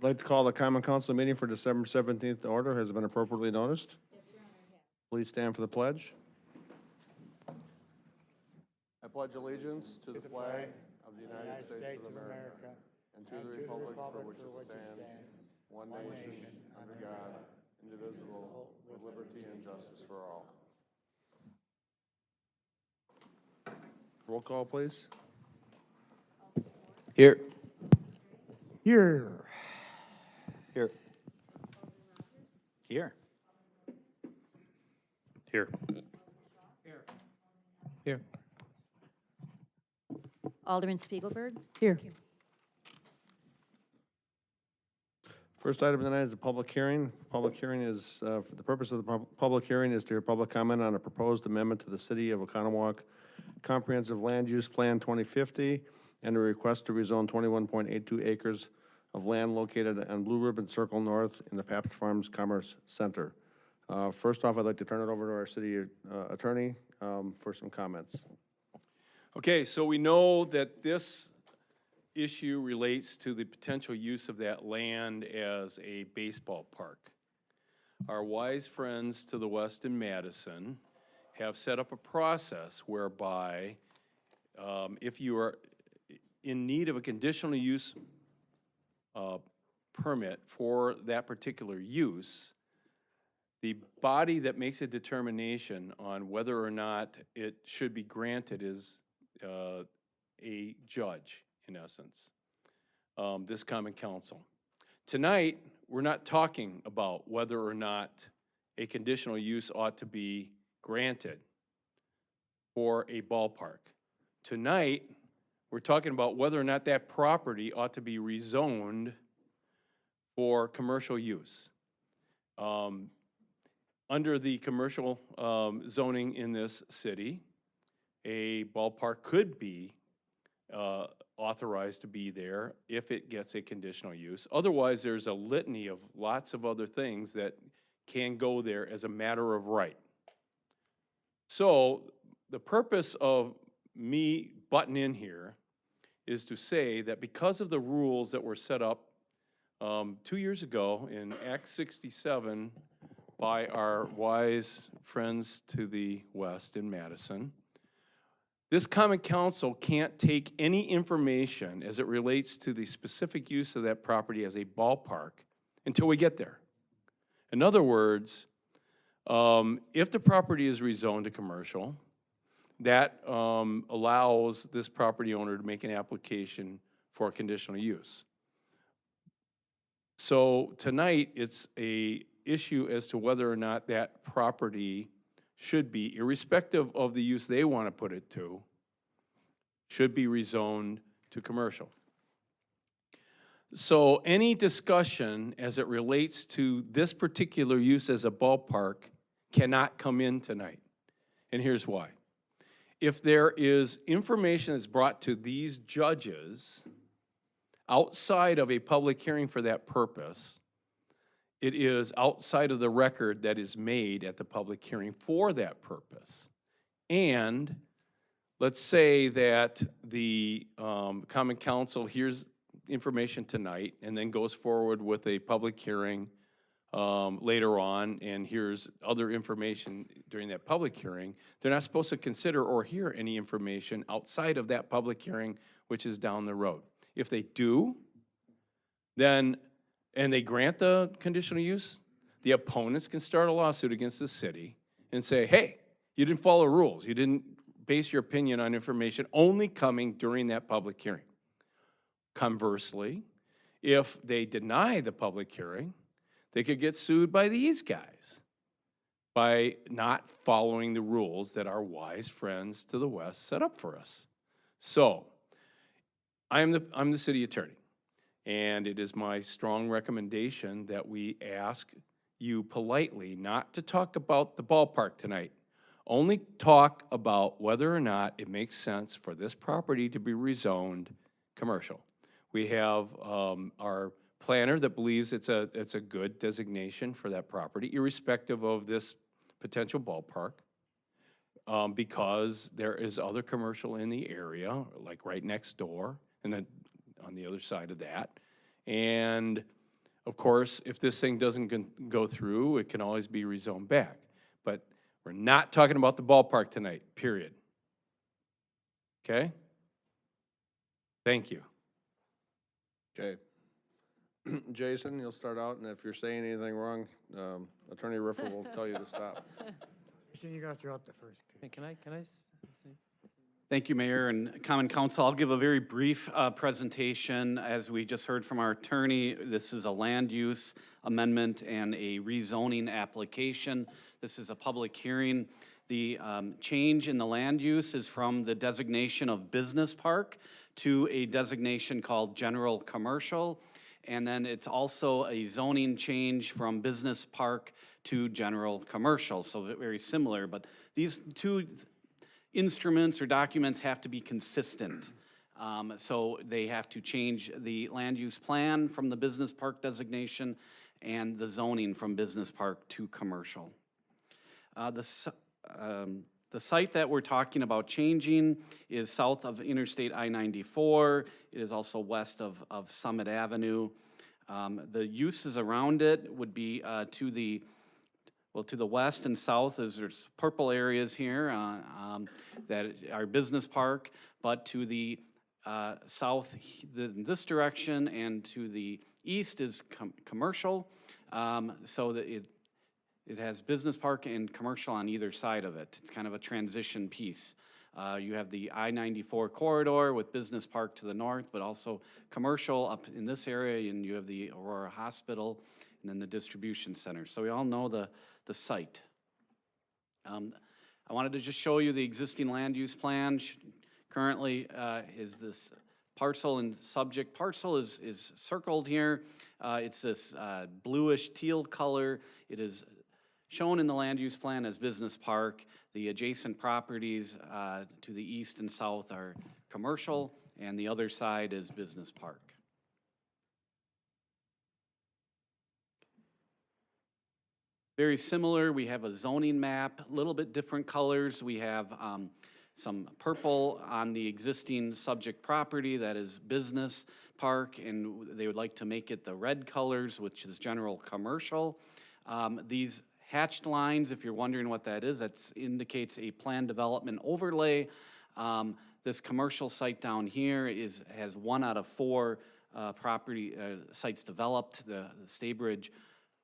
I'd like to call the Common Council meeting for December 17th to order. Has it been appropriately noticed? Please stand for the pledge. I pledge allegiance to the flag of the United States of America and to the republic for which it stands, one nation, under God, indivisible, with liberty and justice for all. Roll call, please. Here. Here. Here. Here. Here. Here. Alderman Spiegelberg. Here. First item tonight is a public hearing. Public hearing is, for the purpose of the public hearing is to hear public comment on a proposed amendment to the City of Oconomowoc Comprehensive Land Use Plan 2050 and a request to rezone 21.82 acres of land located on Blue Ribbon Circle North in the Pabst Farms Commerce Center. First off, I'd like to turn it over to our city attorney for some comments. Okay, so we know that this issue relates to the potential use of that land as a baseball park. Our wise friends to the west in Madison have set up a process whereby if you are in need of a conditional use permit for that particular use, the body that makes a determination on whether or not it should be granted is a judge, in essence, this common council. Tonight, we're not talking about whether or not a conditional use ought to be granted for a ballpark. Tonight, we're talking about whether or not that property ought to be rezoned for commercial use. Under the commercial zoning in this city, a ballpark could be authorized to be there if it gets a conditional use. Otherwise, there's a litany of lots of other things that can go there as a matter of right. So the purpose of me butting in here is to say that because of the rules that were set up 2 years ago in Act 67 by our wise friends to the west in Madison, this common council can't take any information as it relates to the specific use of that property as a ballpark until we get there. In other words, if the property is rezoned to commercial, that allows this property owner to make an application for a conditional use. So tonight, it's a issue as to whether or not that property should be, irrespective of the use they want to put it to, should be rezoned to commercial. So any discussion as it relates to this particular use as a ballpark cannot come in tonight. And here's why. If there is information that's brought to these judges outside of a public hearing for that purpose, it is outside of the record that is made at the public hearing for that purpose. And let's say that the Common Council hears information tonight and then goes forward with a public hearing later on and hears other information during that public hearing. They're not supposed to consider or hear any information outside of that public hearing, which is down the road. If they do, then, and they grant the conditional use, the opponents can start a lawsuit against the city and say, hey, you didn't follow rules. You didn't base your opinion on information only coming during that public hearing. Conversely, if they deny the public hearing, they could get sued by these guys by not following the rules that our wise friends to the west set up for us. So, I'm the city attorney, and it is my strong recommendation that we ask you politely not to talk about the ballpark tonight. Only talk about whether or not it makes sense for this property to be rezoned commercial. We have our planner that believes it's a good designation for that property, irrespective of this potential ballpark, because there is other commercial in the area, like right next door, and then on the other side of that. And Of course, if this thing doesn't go through, it can always be rezoned back. But we're not talking about the ballpark tonight, period. Okay? Thank you. Okay. Jason, you'll start out, and if you're saying anything wrong, Attorney Riffer will tell you to stop. You gotta throw out the first page. Hey, can I say? Thank you, Mayor and Common Council. I'll give a very brief presentation. As we just heard from our attorney, this is a land use amendment and a rezoning application. This is a public hearing. The change in the land use is from the designation of business park to a designation called general commercial. And then it's also a zoning change from business park to general commercial. So very similar, but these two instruments or documents have to be consistent. So they have to change the land use plan from the business park designation and the zoning from business park to commercial. The site that we're talking about changing is south of Interstate I-94. It is also west of Summit Avenue. The uses around it would be to the west and south, there's purple areas here that are business park, but to the south, this direction, and to the east is commercial, so that it has business park and commercial on either side of it. It's kind of a transition piece. You have the I-94 corridor with business park to the north, but also commercial up in this area, and you have the Aurora Hospital, and then the distribution center. So we all know the site. I wanted to just show you the existing land use plan. Currently is this parcel and subject. Parcel is circled here. It's this bluish teal color. It is shown in the land use plan as business park. The adjacent properties to the east and south are commercial, and the other side is business park. Very similar, we have a zoning map, a little bit different colors. We have some purple on the existing subject property that is business park, and they would like to make it the red colors, which is general commercial. These hatched lines, if you're wondering what that is, that indicates a planned development overlay. This commercial site down here has 1 out of 4 property sites developed. The Staybridge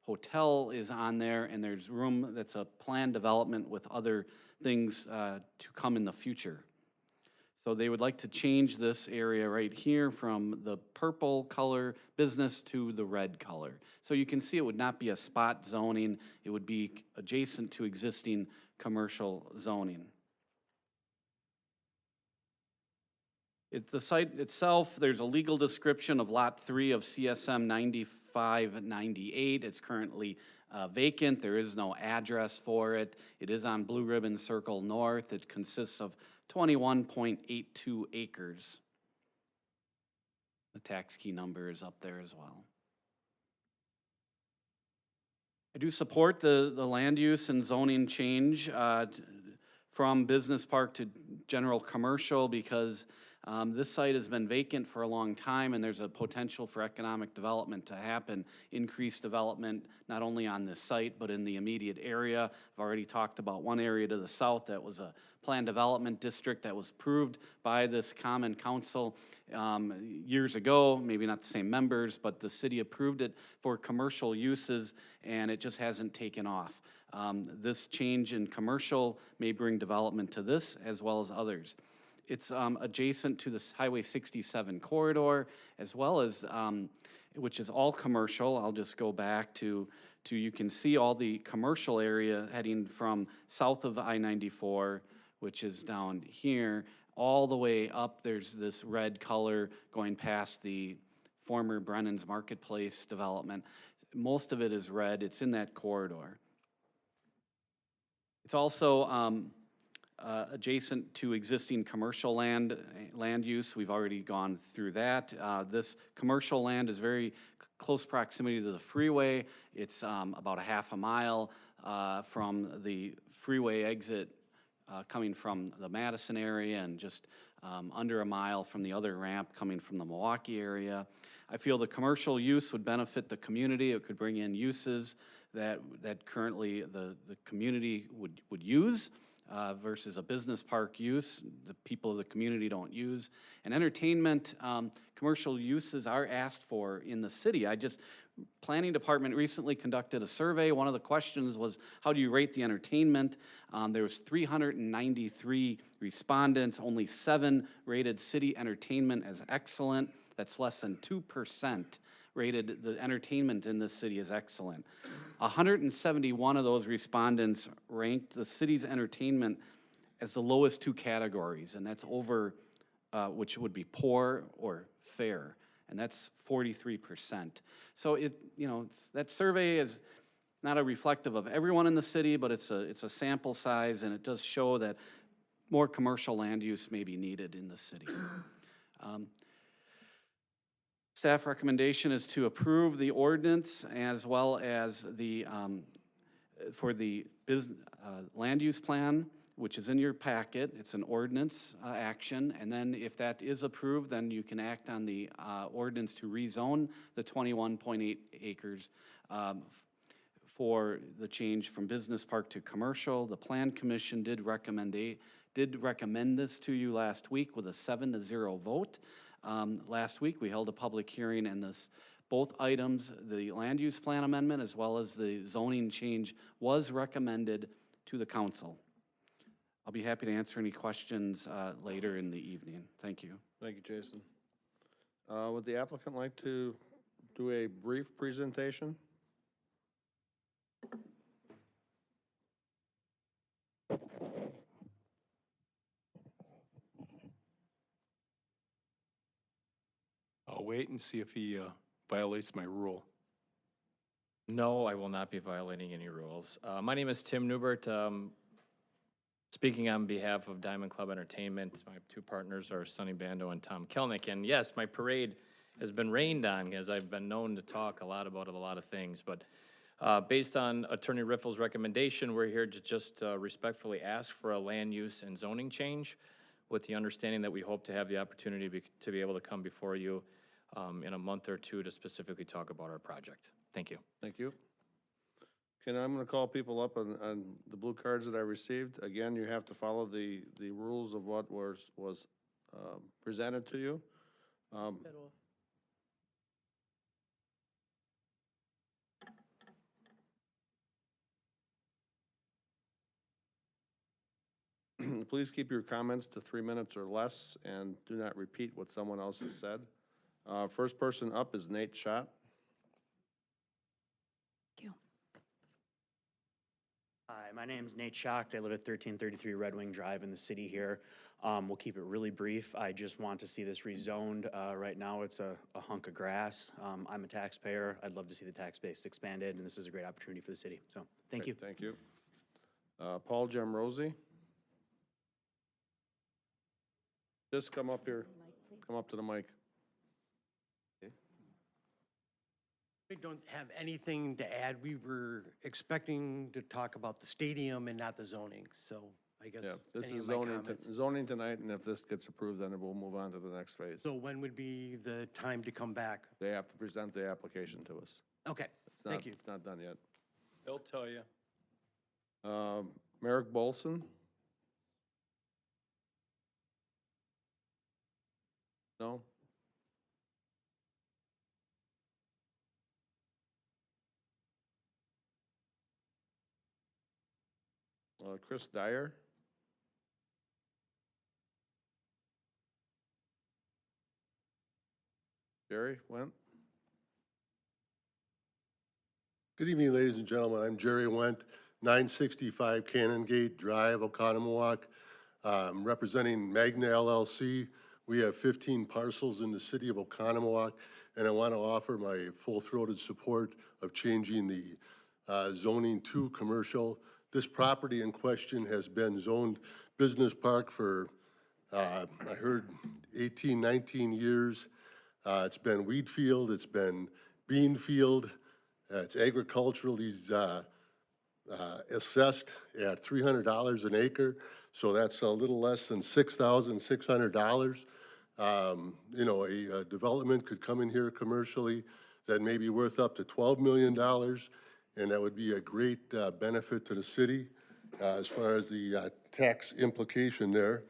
Hotel is on there, and there's room that's a planned development with other things to come in the future. So they would like to change this area right here from the purple color business to the red color. So you can see it would not be a spot zoning, it would be adjacent to existing commercial zoning. The site itself, there's a legal description of Lot 3 of CSM 9598. It's currently vacant. There is no address for it. It is on Blue Ribbon Circle North. It consists of 21.82 acres. The tax key number is up there as well. I do support the land use and zoning change from business park to general commercial because this site has been vacant for a long time, and there's a potential for economic development to happen, increased development not only on this site but in the immediate area. I've already talked about one area to the south that was a planned development district that was approved by this Common Council years ago, maybe not the same members, but the city approved it for commercial uses, and it just hasn't taken off. This change in commercial may bring development to this as well as others. It's adjacent to this Highway 67 corridor, as well as, which is all commercial. I'll just go back to you can see all the commercial area heading from south of I-94, which is down here, all the way up. There's this red color going past the former Brennan's Marketplace development. Most of it is red. It's in that corridor. It's also adjacent to existing commercial land use. We've already gone through that. This commercial land is very close proximity to the freeway. It's about a half a mile from the freeway exit coming from the Madison area, and just under a mile from the other ramp coming from the Milwaukee area. I feel the commercial use would benefit the community. It could bring in uses that currently the community would use versus a business park use the people of the community don't use. And entertainment, commercial uses are asked for in the city. Planning Department recently conducted a survey. One of the questions was, how do you rate the entertainment? There was 393 respondents. Only 7 rated city entertainment as excellent. That's less than 2% rated the entertainment in this city as excellent. 171 of those respondents ranked the city's entertainment as the lowest 2 categories, and that's over, which would be poor or fair, and that's 43%. So that survey is not a reflective of everyone in the city, but it's a sample size, and it does show that more commercial land use may be needed in the city. Staff recommendation is to approve the ordinance as well as the, for the land use plan, which is in your packet. It's an ordinance action, and then if that is approved, then you can act on the ordinance to rezone the 21.8 acres for the change from business park to commercial. The Plan Commission did recommend this to you last week with a 7-0 vote. Last week, we held a public hearing, and both items, the land use plan amendment as well as the zoning change, was recommended to the council. I'll be happy to answer any questions later in the evening. Thank you. Thank you, Jason. Would the applicant like to do a brief presentation? I'll wait and see if he violates my rule. No, I will not be violating any rules. My name is Tim Newbert. Speaking on behalf of Diamond Club Entertainment, my 2 partners are Sonny Bando and Tom Kelnick. And yes, my parade has been rained on, as I've been known to talk a lot about a lot of things. But based on Attorney Riffle's recommendation, we're here to just respectfully ask for a land use and zoning change, with the understanding that we hope to have the opportunity to be able to come before you in a month or 2 to specifically talk about our project. Thank you. Thank you. Okay, now I'm going to call people up on the blue cards that I received. Again, you have to follow the rules of what was presented to you. Please keep your comments to 3 minutes or less, and do not repeat what someone else has said. First person up is Nate Schott. Thank you. Hi, my name's Nate Schacht. I live at 1333 Red Wing Drive in the city here. We'll keep it really brief. I just want to see this rezoned. Right now, it's a hunk of grass. I'm a taxpayer. I'd love to see the tax base expanded, and this is a great opportunity for the city. So, thank you. Thank you. Paul Gemrosi. Just come up here. Come up to the mic. We don't have anything to add. We were expecting to talk about the stadium and not the zoning, so I guess Yeah, this any is of my zoning, comments. zoning tonight, and if this gets approved, then we'll move on to the next phase. So when would be the time to come back? They have to present the application to us. Okay, It's not, thank you. It's not done yet. They'll tell you. Merrick Bolson? No? Chris Dyer? Jerry Went? Good evening, ladies and gentlemen. I'm Jerry Wendt, 965 Cannon Gate Drive, Oconomowoc, representing Magna LLC. We have 15 parcels in the city of Oconomowoc, and I want to offer my full-throated support of changing the zoning to commercial. This property in question has been zoned business park for, I heard, 18, 19 years. It's been wheat field, it's been bean field, it's agricultural. He's assessed at $300 an acre. So that's a little less than $6,600. You know, a development could come in here commercially that may be worth up to $12 million, and that would be a great benefit to the city as far as the tax implication there.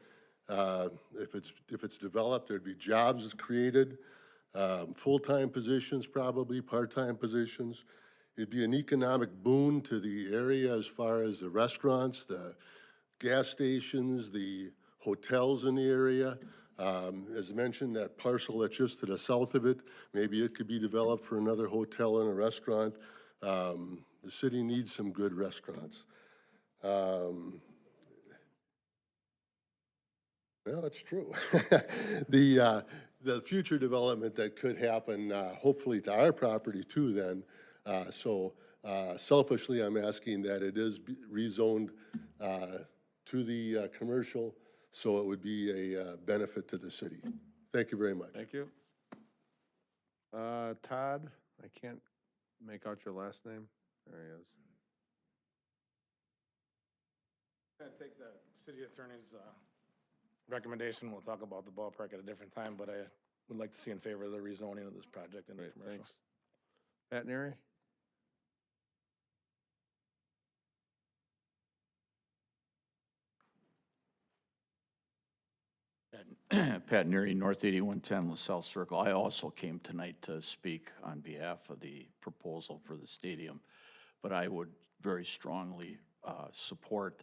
If it's developed, there'd be jobs created, full-time positions probably, part-time positions. It'd be an economic boon to the area as far as the restaurants, the gas stations, the hotels in the area. As mentioned, that parcel that's just to the south of it, maybe it could be developed for another hotel and a restaurant. The city needs some good restaurants. Well, it's true. The future development that could happen, hopefully to our property too then. Selfishly, I'm asking that it is rezoned to the commercial, so it would be a benefit to the city. Thank you very much. Thank you. Todd, I can't make out your last name. There he is. Gonna take the city attorney's recommendation. We'll talk about the ballpark at a different time, but I would like to see in favor of the rezoning of this project into Great, commercial. thanks. Pat Neary? Pat Neary, North 8110 LaSalle Circle. I also came tonight to speak on behalf of the proposal for the stadium, but I would very strongly support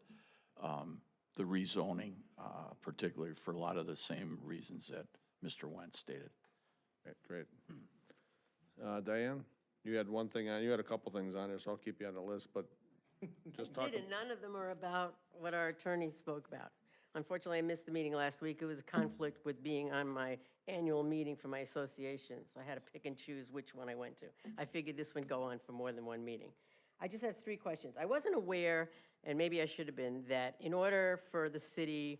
the rezoning, particularly for a lot of the same reasons that Mr. Wentz stated. Great. Diane, you had one thing on, you had a couple things on there, so I'll keep you on the list, but just I talk. did, and none of them are about what our attorney spoke about. Unfortunately, I missed the meeting last week. It was a conflict with being on my annual meeting for my association, so I had to pick and choose which one I went to. I figured this would go on for more than one meeting. I just have 3 questions. I wasn't aware, and maybe I should have been, that in order for the city,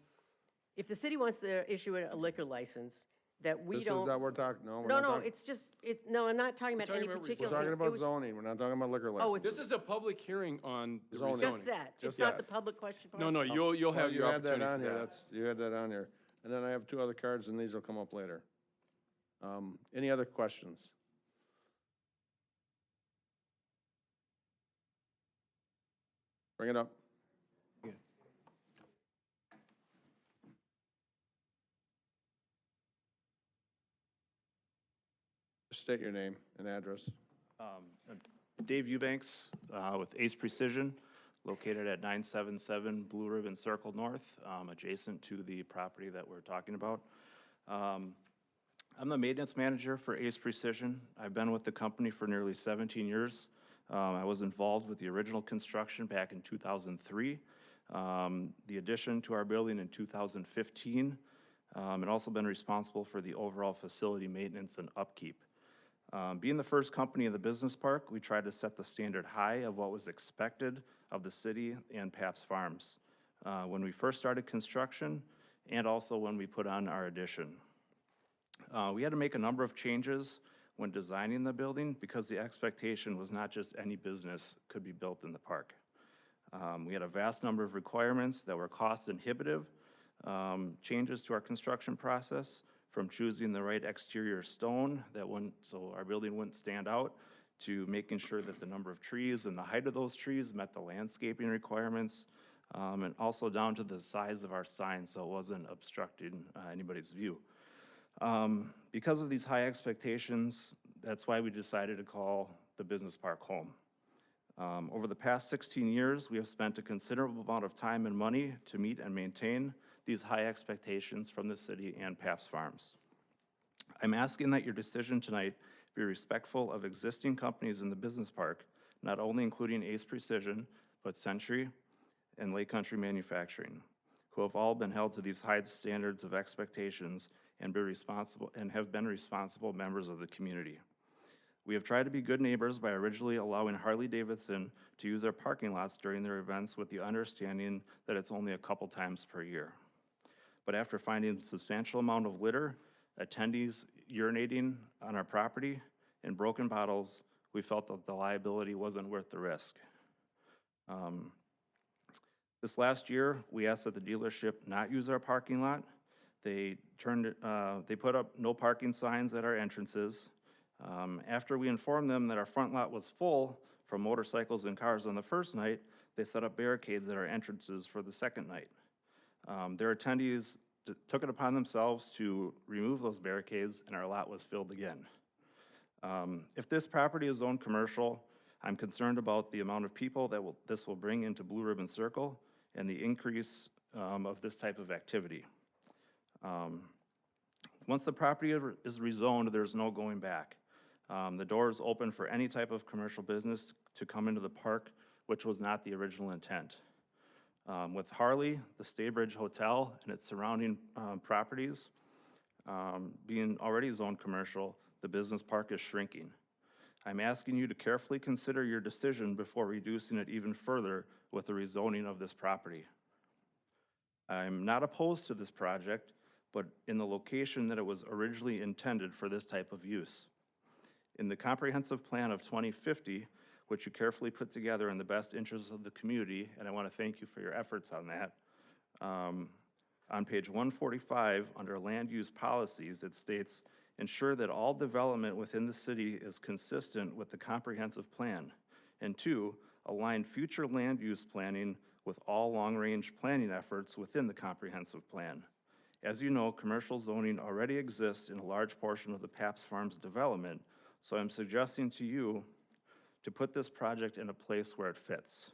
if the city wants to issue a liquor license, that we This is don't. that we're talking, no, we're No, not no, talking. it's just, no, I'm not talking about talking any about particular We're thing. talking It about was zoning, we're not talking about liquor Oh, license. This is a public hearing on the Zoning. rezoning. Just that. It's Yeah. not the public question part? No, no, you'll Well, have you your had that opportunity on for here, that. you had that on here. And then I have 2 other cards, and these will come up later. Any other questions? Bring it up. Just state your name and address. Dave Eubanks with Ace Precision, located at 977 Blue Ribbon Circle North, adjacent to the property that we're talking about. I'm the maintenance manager for Ace Precision. I've been with the company for nearly 17 years. I was involved with the original construction back in 2003, the addition to our building in 2015, and also been responsible for the overall facility maintenance and upkeep. Being the first company in the business park, we tried to set the standard high of what was expected of the city and Pabst Farms when we first started construction and also when we put on our addition. We had to make a number of changes when designing the building because the expectation was not just any business could be built in the park. We had a vast number of requirements that were cost inhibitive, changes to our construction process, from choosing the right exterior stone so our building wouldn't stand out, to making sure that the number of trees and the height of those trees met the landscaping requirements, and also down to the size of our sign so it wasn't obstructing anybody's view. Because of these high expectations, that's why we decided to call the business park home. Over the past 16 years, we have spent a considerable amount of time and money to meet and maintain these high expectations from the city and Pabst Farms. I'm asking that your decision tonight be respectful of existing companies in the business park, not only including Ace Precision, but Century and Lake Country Manufacturing, who have all been held to these high standards of expectations and have been responsible members of the community. We have tried to be good neighbors by originally allowing Harley-Davidson to use their parking lots during their events with the understanding that it's only a couple times per year. But after finding a substantial amount of litter, attendees urinating on our property, and broken bottles, we felt that the liability wasn't worth the risk. This last year, we asked that the dealership not use our parking lot. They put up no parking signs at our entrances. After we informed them that our front lot was full from motorcycles and cars on the first night, they set up barricades at our entrances for the second night. Their attendees took it upon themselves to remove those barricades, and our lot was filled again. If this property is zoned commercial, I'm concerned about the amount of people that this will bring into Blue Ribbon Circle and the increase of this type of activity. Once the property is rezoned, there's no going back. The door is open for any type of commercial business to come into the park, which was not the original intent. With Harley, the Staybridge Hotel, and its surrounding properties being already zoned commercial, the business park is shrinking. I'm asking you to carefully consider your decision before reducing it even further with the rezoning of this property. I'm not opposed to this project, but in the location that it was originally intended for this type of use. In the comprehensive plan of 2050, which you carefully put together in the best interests of the community, and I want to thank you for your efforts on that. On page 145, under land use policies, it states, ensure that all development within the city is consistent with the comprehensive plan. And 2, align future land use planning with all long-range planning efforts within the comprehensive plan. As you know, commercial zoning already exists in a large portion of the Paps Farms development, so I'm suggesting to you to put this project in a place where it fits.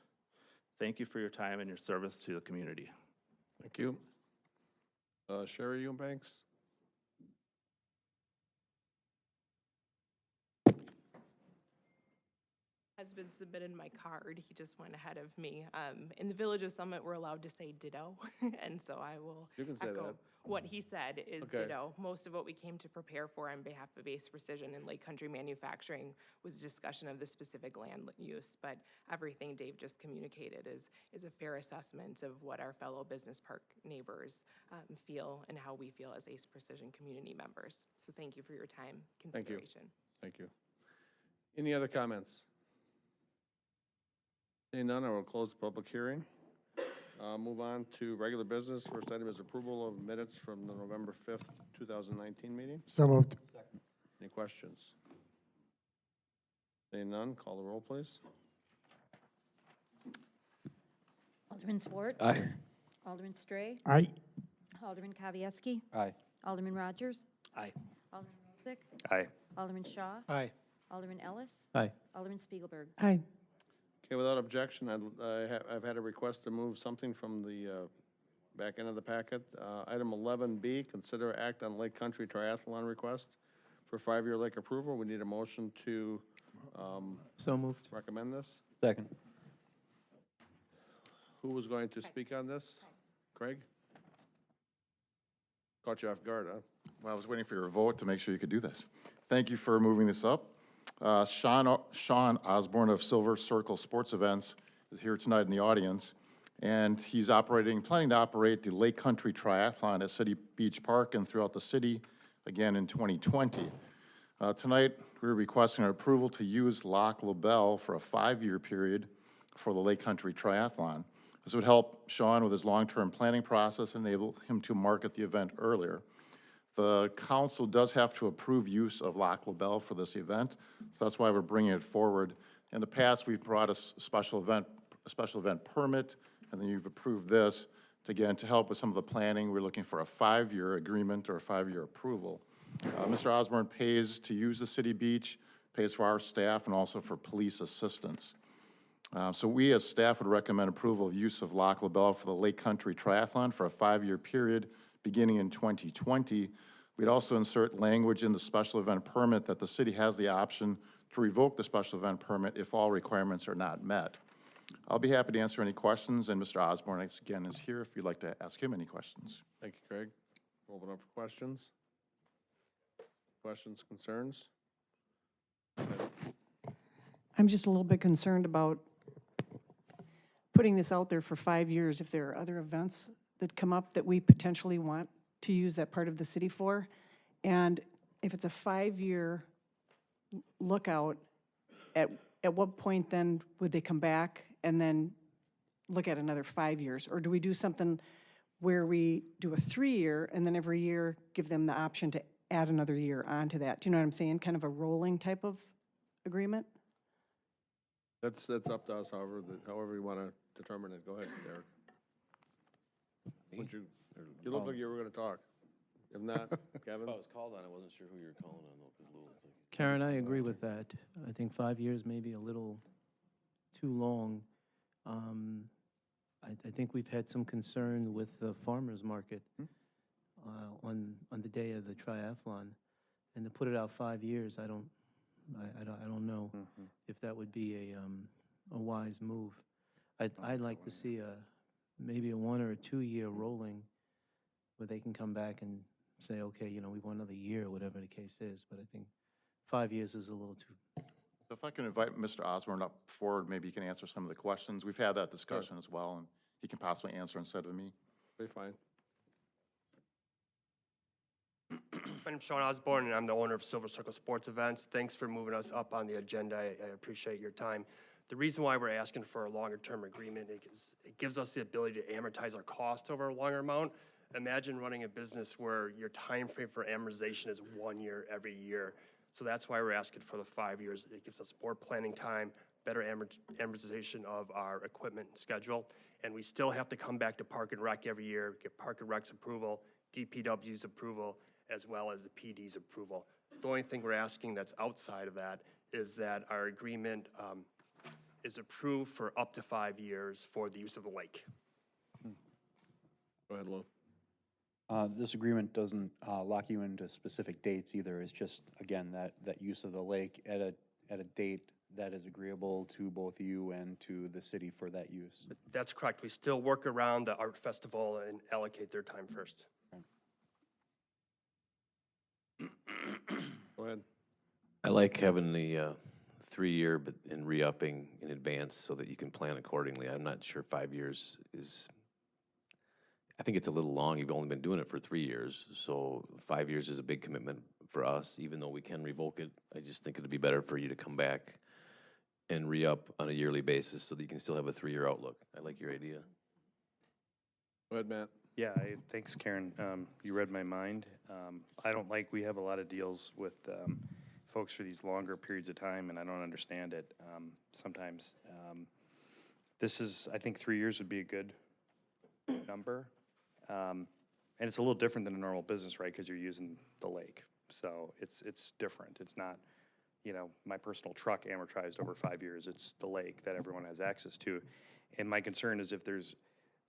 Thank you for your time and your service to the community. Thank you. Sherry Eubanks? Has been submitted in my card. He just went ahead of me. In the Village of Summit, we're allowed to say ditto, and so I will You can say echo that. what he said is Okay. ditto. Most of what we came to prepare for on behalf of Ace Precision and Lake Country Manufacturing was discussion of the specific land use, but everything Dave just communicated is a fair assessment of what our fellow business park neighbors feel and how we feel as Ace Precision community members. So thank you for your time, Thank you. consideration. Thank you. Any other comments? Seeing none, I will close the public hearing. Move on to regular business. First item is approval of minutes from the November 5th, 2019 meeting. So moved. Any questions? Seeing none, call the roll, please. Alderman Swart. Aye. Alderman Stray. Aye. Alderman Kavieski. Aye. Alderman Rogers. Aye. Alderman Rozak. Aye. Alderman Shaw. Aye. Alderman Ellis. Aye. Alderman Spiegelberg. Aye. Okay, without objection, I've had a request to move something from the back end of the packet. Item 11B, consider act on Lake Country Triathlon request for 5-year lake approval. We need a motion to So moved. recommend this. Second. Who was going to speak on this? Craig? Caught you off guard, huh? Well, I was waiting for your vote to make sure you could do this. Thank you for moving this up. Sean Osborne of Silver Circle Sports Events is here tonight in the audience, and he's planning to operate the Lake Country Triathlon at City Beach Park and throughout the city again in 2020. Tonight, we're requesting approval to use Lac La Belle for a 5-year period for the Lake Country Triathlon. This would help Sean with his long-term planning process and enable him to market the event earlier. The council does have to approve use of Lac La Belle for this event, so that's why we're bringing it forward. In the past, we've brought a special event permit, and then you've approved this. To help with some of the planning, we're looking for a 5-year agreement or a 5-year approval. Mr. Osborne pays to use the city beach, pays for our staff, and also for police assistance. So we as staff would recommend approval of use of Lac La Belle for the Lake Country Triathlon for a 5-year period beginning in 2020. We'd also insert language in the special event permit that the city has the option to revoke the special event permit if all requirements are not met. I'll be happy to answer any questions, and Mr. Osborne, again, is here if you'd like to ask him any questions. Thank you, Craig. Open up for questions. Questions, concerns? I'm just a little bit concerned about putting this out there for 5 years if there are other events that come up that we potentially want to use that part of the city for. And if it's a 5-year lookout, at what point then would they come back and then look at another 5 years? Or do we do something where we do a 3-year and then every year give them the option to add another year onto that? Do you know what I'm saying? Kind of a rolling type of agreement? That's up to us, however you want to determine it. Go ahead, Derek. You look like you were going to talk. If not, Kevin? I was called on, I wasn't sure who you were calling on though, because Lou was like. Karen, I agree with that. I think 5 years may be a little too long. I think we've had some concern with the farmer's market on the day of the triathlon. And to put it out 5 years, I don't know if that would be a wise move. I'd like to see maybe a 1 or a 2 year rolling where they can come back and say, okay, you know, we want another year, whatever the case is. But I think 5 years is a little too. So if I can invite Mr. Osborne up forward, maybe he can answer some of the questions. We've had that discussion as well, and he can possibly answer instead of me. Be fine. My name's Sean Osborne, and I'm the owner of Silver Circle Sports Events. Thanks for moving us up on the agenda. I appreciate your time. The reason why we're asking for a longer-term agreement is it gives us the ability to amortize our cost over a longer amount. Imagine running a business where your time frame for amortization is 1 year every year. So that's why we're asking for the 5 years. It gives us more planning time, better amortization of our equipment and schedule. And we still have to come back to Park and Rec every year, get Park and Rec's approval, DPW's approval, as well as the PD's approval. The only thing we're asking that's outside of that is that our agreement is approved for up to 5 years for the use of the lake. Go ahead, Lou. This agreement doesn't lock you into specific dates either. It's just, again, that use of the lake at a date that is agreeable to both you and to the city for that use. That's correct. We still work around the art festival and allocate their time first. Go ahead. I like having the 3-year but and re-upping in advance so that you can plan accordingly. I'm not sure 5 years is, I think it's a little long. You've only been doing it for 3 years, so 5 years is a big commitment for us, even though we can revoke it. I just think it'd be better for you to come back and re-up on a yearly basis so that you can still have a 3-year outlook. I like your idea. Go ahead, Matt. Yeah, thanks, Karen. You read my mind. I don't like, we have a lot of deals with folks for these longer periods of time, and I don't understand it sometimes. This is, I think 3 years would be a good number. And it's a little different than a normal business, right? Because you're using the lake. So it's different. It's not, you know, my personal truck amortized over 5 years. It's the lake that everyone has access to. And my concern is if there's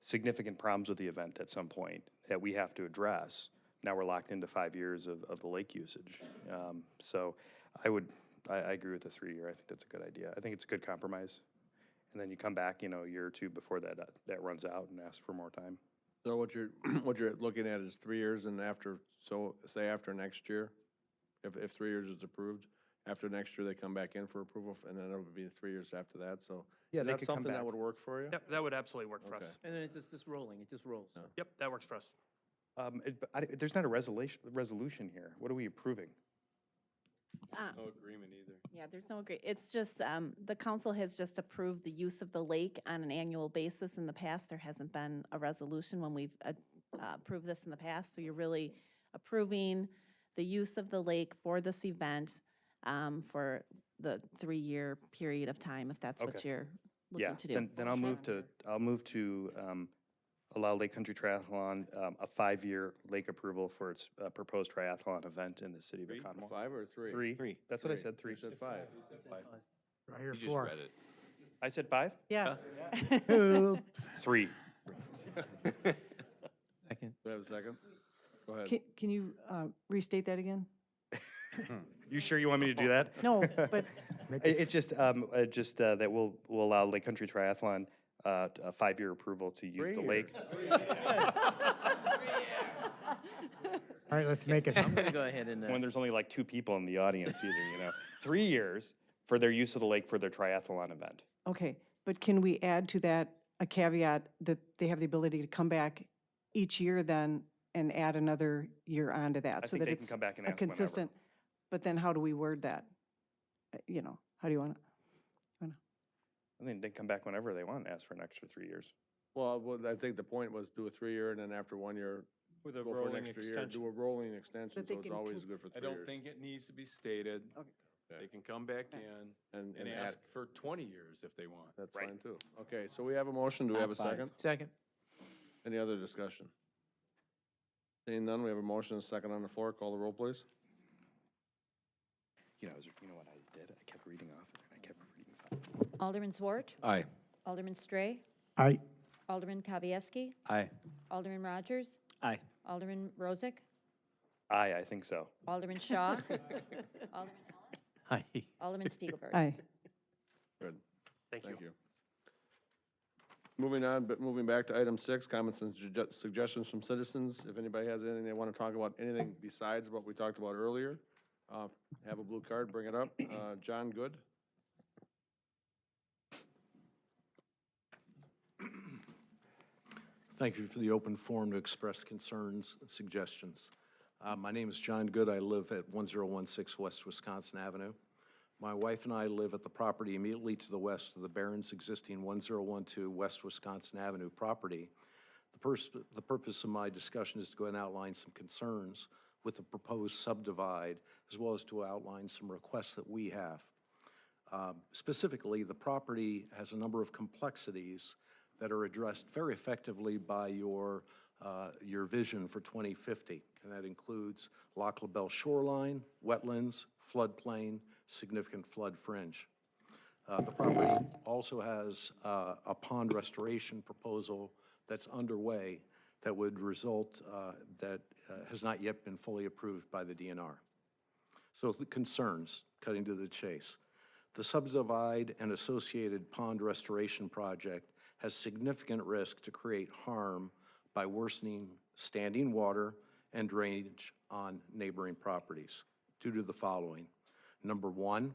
significant problems with the event at some point that we have to address, now we're locked into 5 years of the lake usage. So I agree with the 3 year. I think that's a good idea. I think it's a good compromise. And then you come back, you know, a year or two before that runs out and ask for more time. So what you're looking at is 3 years, and after, so say after next year, if 3 years is approved, after next year they come back in for approval, and then it would be 3 years after that, so. Yeah, Is they that could come something that back. would work for you? Yep, that would absolutely work for us. Okay. And then it's just rolling, it just rolls. Yep, that works for us. There's not a resolution here. What are we approving? No agreement either. Yeah, there's no agree. It's just, the council has just approved the use of the lake on an annual basis. In the past, there hasn't been a resolution when we've approved this in the past. So you're really approving the use of the lake for this event for the 3-year period of time, if that's what Okay. you're looking to do. Yeah, then I'll move to allow Lake Country Triathlon a 5-year lake approval for its proposed triathlon event in the city of Oconomowoc. 5 or 3? Three. That's what I said, 3. You said 5. Right here, You just 4. read it. I said 5? Yeah. 3. Second. Do I have a second? Go ahead. Can you restate that again? You sure you want me to do that? No, but It's just that we'll allow Lake Country Triathlon a 5-year approval to use the 3 lake. All right, let's make it. I'm gonna go ahead and, When there's only like 2 people in the audience either, you know. 3 years for their use of the lake for their triathlon event. okay, but can we add to that a caveat that they have the ability to come back each year then and add another year onto that? I so think that they can it's come back and a ask whenever. consistent, but then how do we word that? You know, how do you want to? I think they can come back whenever they want and ask for an extra 3 years. Well, I think the point was do a 3-year, and then after 1 year, With a go for an rolling extra year. extension. Do a rolling extension, That so they it's can always good for 3 I years. don't think it needs to be stated. Okay. They can come back in And and add, ask for 20 years if they want. that's Right. fine too. Okay, so we have a motion. Do we have a second? Second. Any other discussion? Seeing none, we have a motion and a second on the floor. Call the roll, please. You know what I did? I kept reading off it, and I kept reading off. Alderman Zwart, Aye. Alderman Stray, Aye. Alderman Kavieski, Aye. Alderman Rogers, Aye. Alderman Rozak, I think so. Alderman Shaw, Alderman Aye. Alderman Spiegelberg. Aye. Good. Thank you. Moving on, but moving back to item 6, comments and suggestions from citizens. If anybody has anything they want to talk about, anything besides what we talked about earlier, have a blue card, bring it up. John Good? Thank you for the open forum to express concerns and suggestions. My name is John Good. I live at 1016 West Wisconsin Avenue. My wife and I live at the property immediately to the west of the Barron's existing 1012 West Wisconsin Avenue property. The purpose of my discussion is to go ahead and outline some concerns with the proposed subdivide, as well as to outline some requests that we have. Specifically, the property has a number of complexities that are addressed very effectively by your vision for 2050, and that includes Lac La Belle shoreline, wetlands, floodplain, significant flood fringe. The property also has a pond restoration proposal that's underway that would result, that has not yet been fully approved by the DNR. So the concerns, cutting to the chase. The subdivide and associated pond restoration project has significant risk to create harm by worsening standing water and drainage on neighboring properties due to the following. Number one,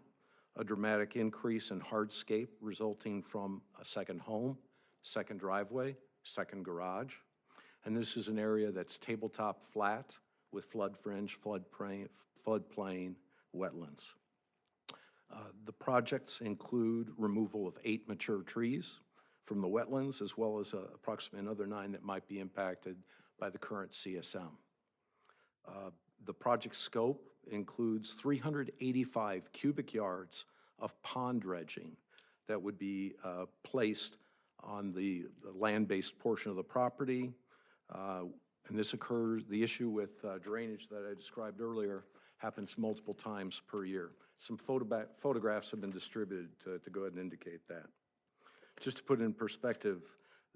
a dramatic increase in hardscape resulting from a second home, second driveway, second garage. And this is an area that's tabletop flat with flood fringe, floodplain, wetlands. The projects include removal of 8 mature trees from the wetlands, as well as approximately another 9 that might be impacted by the current CSM. The project scope includes 385 cubic yards of pond dredging that would be placed on the land-based portion of the property. And this occurs, the issue with drainage that I described earlier happens multiple times per year. Some photographs have been distributed to go ahead and indicate that. Just to put it in perspective,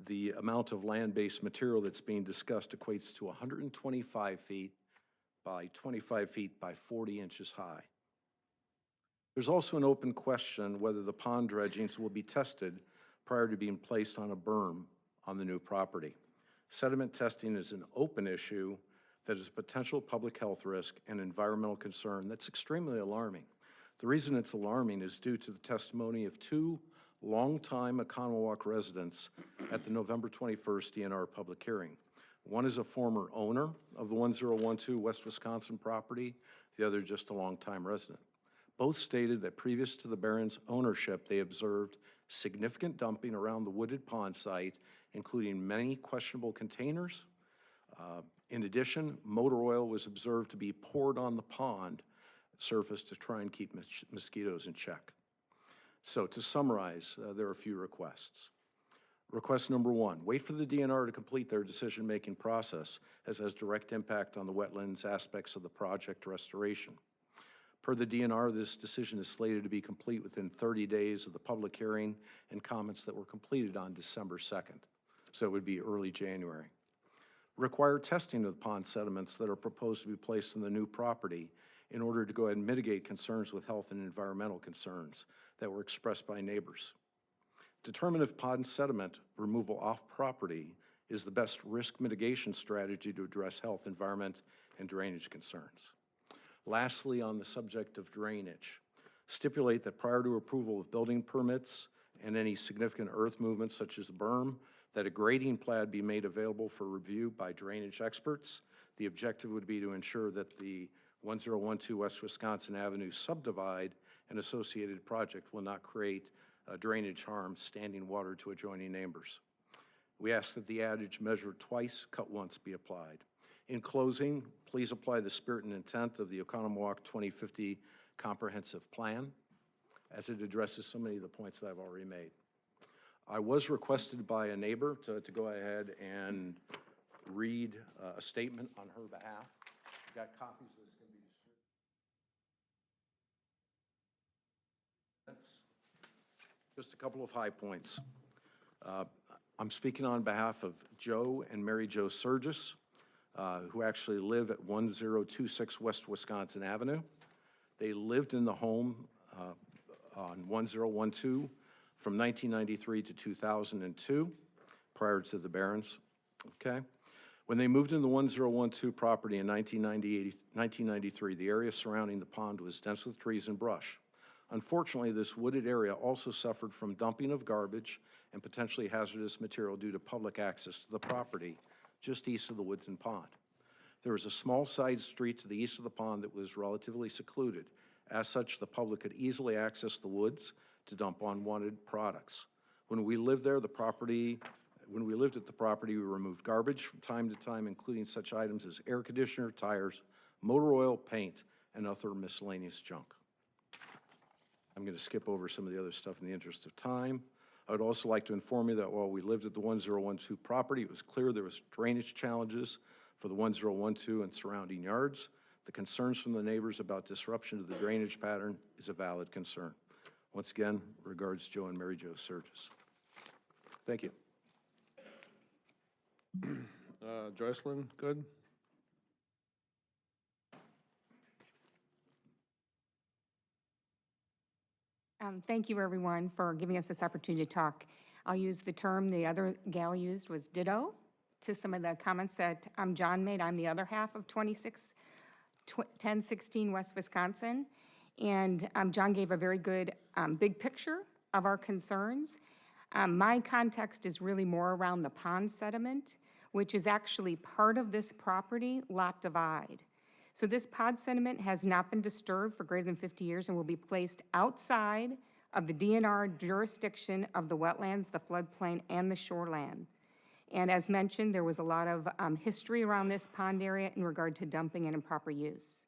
the amount of land-based material that's being discussed equates to 125 feet by 25 feet by 40 inches high. There's also an open question whether the pond dredgings will be tested prior to being placed on a berm on the new property. Sediment testing is an open issue that is a potential public health risk and environmental concern that's extremely alarming. The reason it's alarming is due to the testimony of 2 longtime Oconomowoc residents at the November 21st DNR public hearing. One is a former owner of the 1012 West Wisconsin property, the other just a longtime resident. Both stated that previous to the Barron's ownership, they observed significant dumping around the wooded pond site, including many questionable containers. In addition, motor oil was observed to be poured on the pond surface to try and keep mosquitoes in check. So to summarize, there are a few requests. Request number 1, wait for the DNR to complete their decision-making process, as has direct impact on the wetlands aspects of the project restoration. Per the DNR, this decision is slated to be complete within 30 days of the public hearing and comments that were completed on December 2nd. So it would be early January. Require testing of the pond sediments that are proposed to be placed on the new property in order to go ahead and mitigate concerns with health and environmental concerns that were expressed by neighbors. Determine if pond sediment removal off property is the best risk mitigation strategy to address health, environment, and drainage concerns. Lastly, on the subject of drainage, stipulate that prior to approval of building permits and any significant earth movements such as a berm, that a grading plan be made available for review by drainage experts. The objective would be to ensure that the 1012 West Wisconsin Avenue subdivide and associated project will not create drainage harm, standing water to adjoining neighbors. We ask that the adage "measure twice, cut once" be applied. In closing, please apply the spirit and intent of the Oconomowoc 2050 Comprehensive Plan as it addresses so many of the points that I've already made. I was requested by a neighbor to go ahead and read a statement on her behalf. I've got copies of this can be distributed. That's just a couple of high points. I'm speaking on behalf of Joe and Mary Jo Surgis, who actually live at 1026 West Wisconsin Avenue. They lived in the home on 1012 from 1993 to 2002, prior to the Barons, okay? When they moved in the 1012 property in 1993, the area surrounding the pond was dense with trees and brush. Unfortunately, this wooded area also suffered from dumping of garbage and potentially hazardous material due to public access to the property just east of the woods and pond. There was a small side street to the east of the pond that was relatively secluded. As such, the public could easily access the woods to dump unwanted products. When we lived at the property, we removed garbage from time to time, including such items as air conditioner, tires, motor oil, paint, and other miscellaneous junk. I'm going to skip over some of the other stuff in the interest of time. I would also like to inform you that while we lived at the 1012 property, it was clear there was drainage challenges for the 1012 and surrounding yards. The concerns from the neighbors about disruption to the drainage pattern is a valid concern. Once again, regards, Joe and Mary Jo Surgis. Thank you. Joycelyn, good? Thank you, everyone, for giving us this opportunity to talk. I'll use the term the other gal used was ditto to some of the comments that John made. I'm the other half of 1016 West Wisconsin. And John gave a very good big picture of our concerns. My context is really more around the pond sediment, which is actually part of this property lot divide. So this pond sediment has not been disturbed for greater than 50 years and will be placed outside of the DNR jurisdiction of the wetlands, the floodplain, and the shoreland. And as mentioned, there was a lot of history around this pond area in regard to dumping and improper use.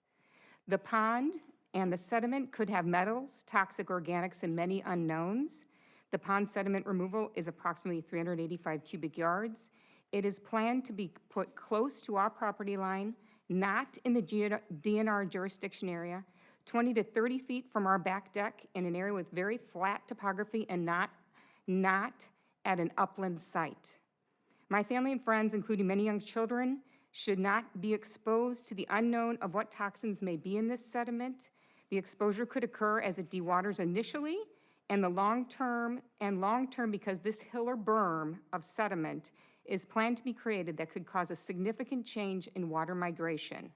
The pond and the sediment could have metals, toxic organics, and many unknowns. The pond sediment removal is approximately 385 cubic yards. It is planned to be put close to our property line, not in the DNR jurisdiction area, 20 to 30 feet from our back deck in an area with very flat topography and not at an upland site. My family and friends, including many young children, should not be exposed to the unknown of what toxins may be in this sediment. The exposure could occur as it dewaters initially, and the long-term because this hill or berm of sediment is planned to be created that could cause a significant change in water migration.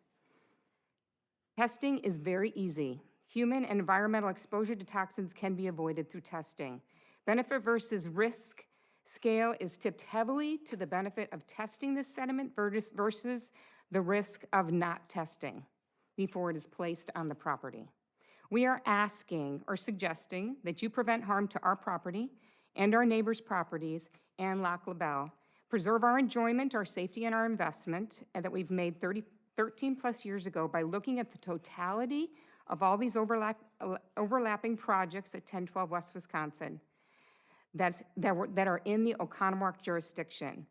Testing is very easy. Human and environmental exposure to toxins can be avoided through testing. Benefit versus risk scale is tipped heavily to the benefit of testing this sediment versus the risk of not testing before it is placed on the property. We are asking or suggesting that you prevent harm to our property and our neighbors' properties and Lac La Belle, preserve our enjoyment, our safety, and our investment that we've made 13 plus years ago by looking at the totality of all these overlapping projects at 1012 West Wisconsin that are in the Oconomowoc jurisdiction.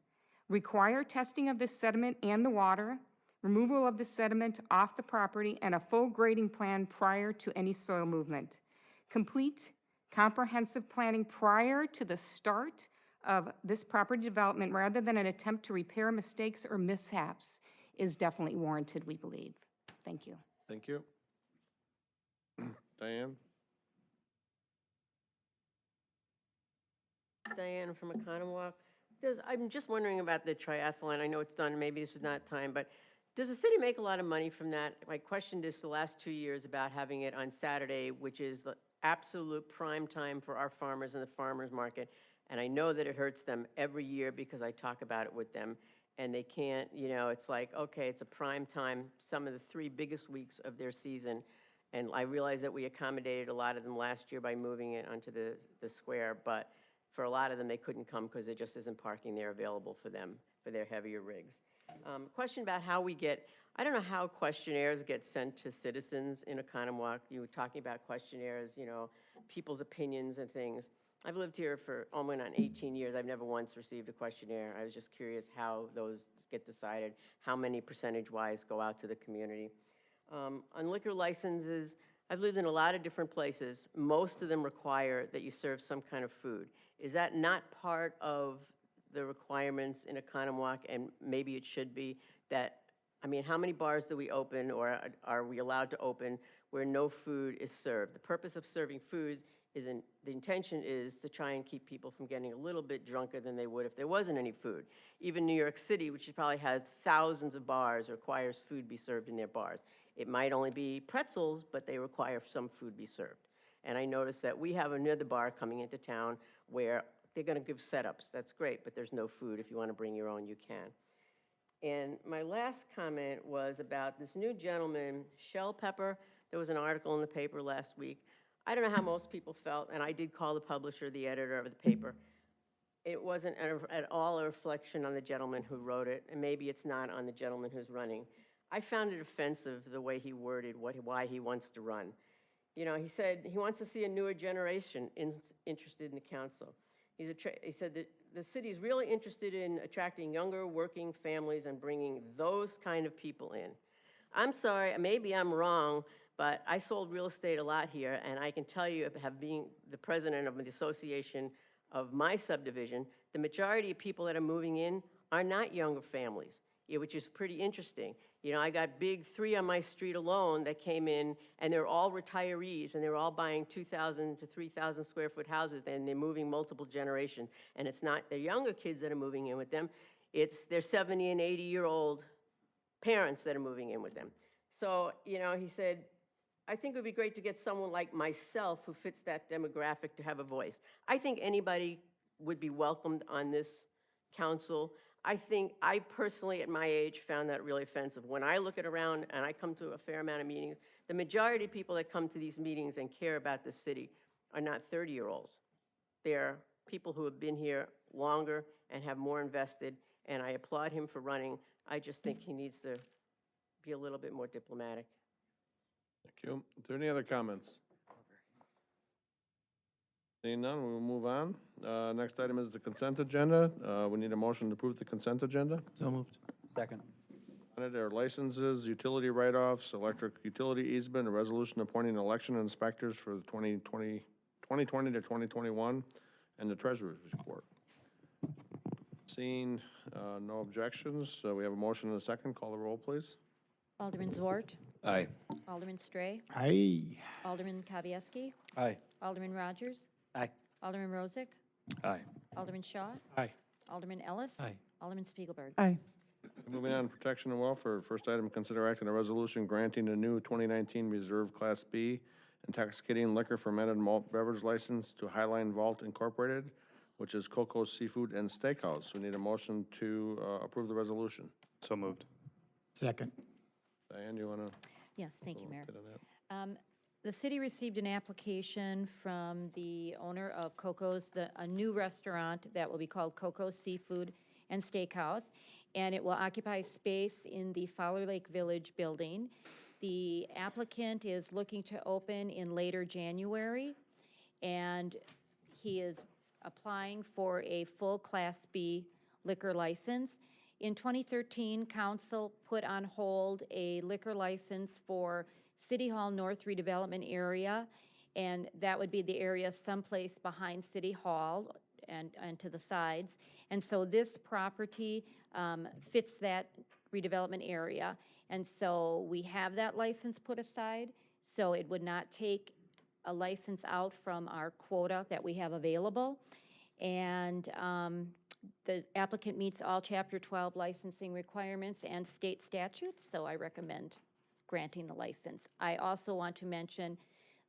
Require testing of this sediment and the water, removal of the sediment off the property, and a full grading plan prior to any soil movement. Complete comprehensive planning prior to the start of this property development rather than an attempt to repair mistakes or mishaps is definitely warranted, we believe. Thank you. Thank you. Diane? Diane from Oconomowoc. I'm just wondering about the triathlon. I know it's done, maybe this is not time, but does the city make a lot of money from that? My question is the last 2 years about having it on Saturday, which is the absolute prime time for our farmers in the farmers market. And I know that it hurts them every year because I talk about it with them. And they can't, it's like, okay, it's a prime time, some of the 3 biggest weeks of their season. And I realize that we accommodated a lot of them last year by moving it onto the square, but for a lot of them, they couldn't come because there just isn't parking there available for them, for their heavier rigs. Question about how we get, I don't know how questionnaires get sent to citizens in Oconomowoc. You were talking about questionnaires, you know, people's opinions and things. I've lived here for almost on 18 years. I've never once received a questionnaire. I was just curious how those get decided, how many percentage-wise go out to the community. On liquor licenses, I've lived in a lot of different places. Most of them require that you serve some kind of food. Is that not part of the requirements in Oconomowoc, and maybe it should be that, I mean, how many bars do we open, or are we allowed to open where no food is served? The purpose of serving foods isn't, the intention is to try and keep people from getting a little bit drunker than they would if there wasn't any food. Even New York City, which probably has thousands of bars, requires food be served in their bars. It might only be pretzels, but they require some food be served. And I noticed that we have another bar coming into town where they're going to give setups. That's great, but there's no food. If you want to bring your own, you can. And my last comment was about this new gentleman, Shell Pepper. There was an article in the paper last week. I don't know how most people felt, and I did call the publisher, the editor of the paper. It wasn't at all a reflection on the gentleman who wrote it, and maybe it's not on the gentleman who's running. I found it offensive the way he worded why he wants to run. You know, he said he wants to see a newer generation interested in the council. He said that the city's really interested in attracting younger working families and bringing those kind of people in. I'm sorry, maybe I'm wrong, but I sold real estate a lot here, and I can tell you, being the president of the association of my subdivision, the majority of people that are moving in are not younger families, which is pretty interesting. You know, I got big 3 on my street alone that came in, and they're all retirees, and they're all buying 2,000 to 3,000 square foot houses, and they're moving multiple generations. And it's not their younger kids that are moving in with them, it's their 70 and 80-year-old parents that are moving in with them. So, you know, he said, I think it would be great to get someone like myself who fits that demographic to have a voice. I think anybody would be welcomed on this council. I personally, at my age, found that really offensive. When I look at around, and I come to a fair amount of meetings, the majority of people that come to these meetings and care about the city are not 30-year-olds. They're people who have been here longer and have more invested, and I applaud him for running. I just think he needs to be a little bit more diplomatic. Thank you. Is there any other comments? Seeing none, we will move on. Next item is the consent agenda. We need a motion to approve the consent agenda. So moved. Second. There are licenses, utility write-offs, electric utility easement, a resolution appointing election inspectors for the 2020 to 2021, and the treasurer's report. Seeing no objections, we have a motion and a second. Call the roll, please. Alderman Zwart. Aye. Alderman Stray. Aye. Alderman Kavieski. Aye. Alderman Rogers. Aye. Alderman Rozak. Aye. Alderman Shaw. Aye. Alderman Ellis. Aye. Alderman Spiegelberg. Aye. Moving on, protection and welfare. First item, consider acting on a resolution granting a new 2019 Reserve Class B intoxicating liquor fermented malt beverage license to Highline Vault Incorporated, which is Coco's Seafood and Steakhouse. We need a motion to approve the resolution. So moved. Second. Diane, you want to? Yes, thank you, Mayor. Get on that? The city received an application from the owner of Coco's, a new restaurant that will be called Coco's Seafood and Steakhouse, and it will occupy space in the Fowler Lake Village building. The applicant is looking to open in later January, and he is applying for a full Class B liquor license. In 2013, council put on hold a liquor license for City Hall North redevelopment area, and that would be the area someplace behind City Hall and to the sides. And so this property fits that redevelopment area. And so we have that license put aside, so it would not take a license out from our quota that we have available. And the applicant meets all Chapter 12 licensing requirements and state statutes, so I recommend granting the license. I also want to mention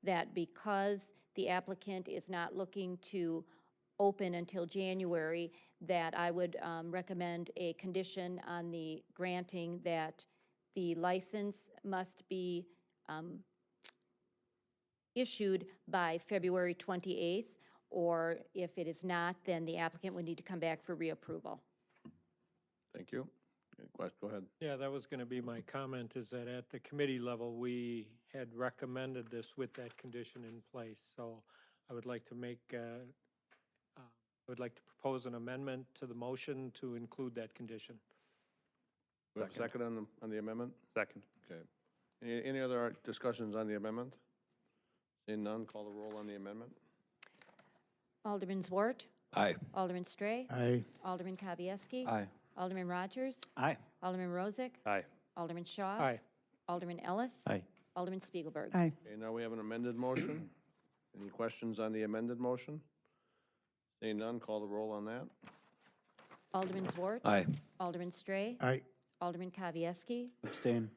that because the applicant is not looking to open until January, that I would recommend a condition on the granting that the license must be issued by February 28th, or if it is not, then the applicant would need to come back for reapproval. Thank you. Any question? Go ahead. Yeah, that was going to be my comment, is that at the committee level, we had recommended this with that condition in place. So I would like to propose an amendment to the motion to include that condition. We have a second on the amendment? Second. Okay. Any other discussions on the amendment? Seeing none, call the roll on the amendment. Alderman Zwart. Aye. Alderman Stray. Aye. Alderman Kavieski. Aye. Alderman Rogers. Aye. Alderman Rozak. Aye. Alderman Shaw. Aye. Alderman Ellis. Aye. Alderman Spiegelberg. Aye. Okay, now we have an amended motion. Any questions on the amended motion? Seeing none, call the roll on that. Alderman Zwart. Aye. Alderman Stray. Aye. Alderman Kavieski. Abstain.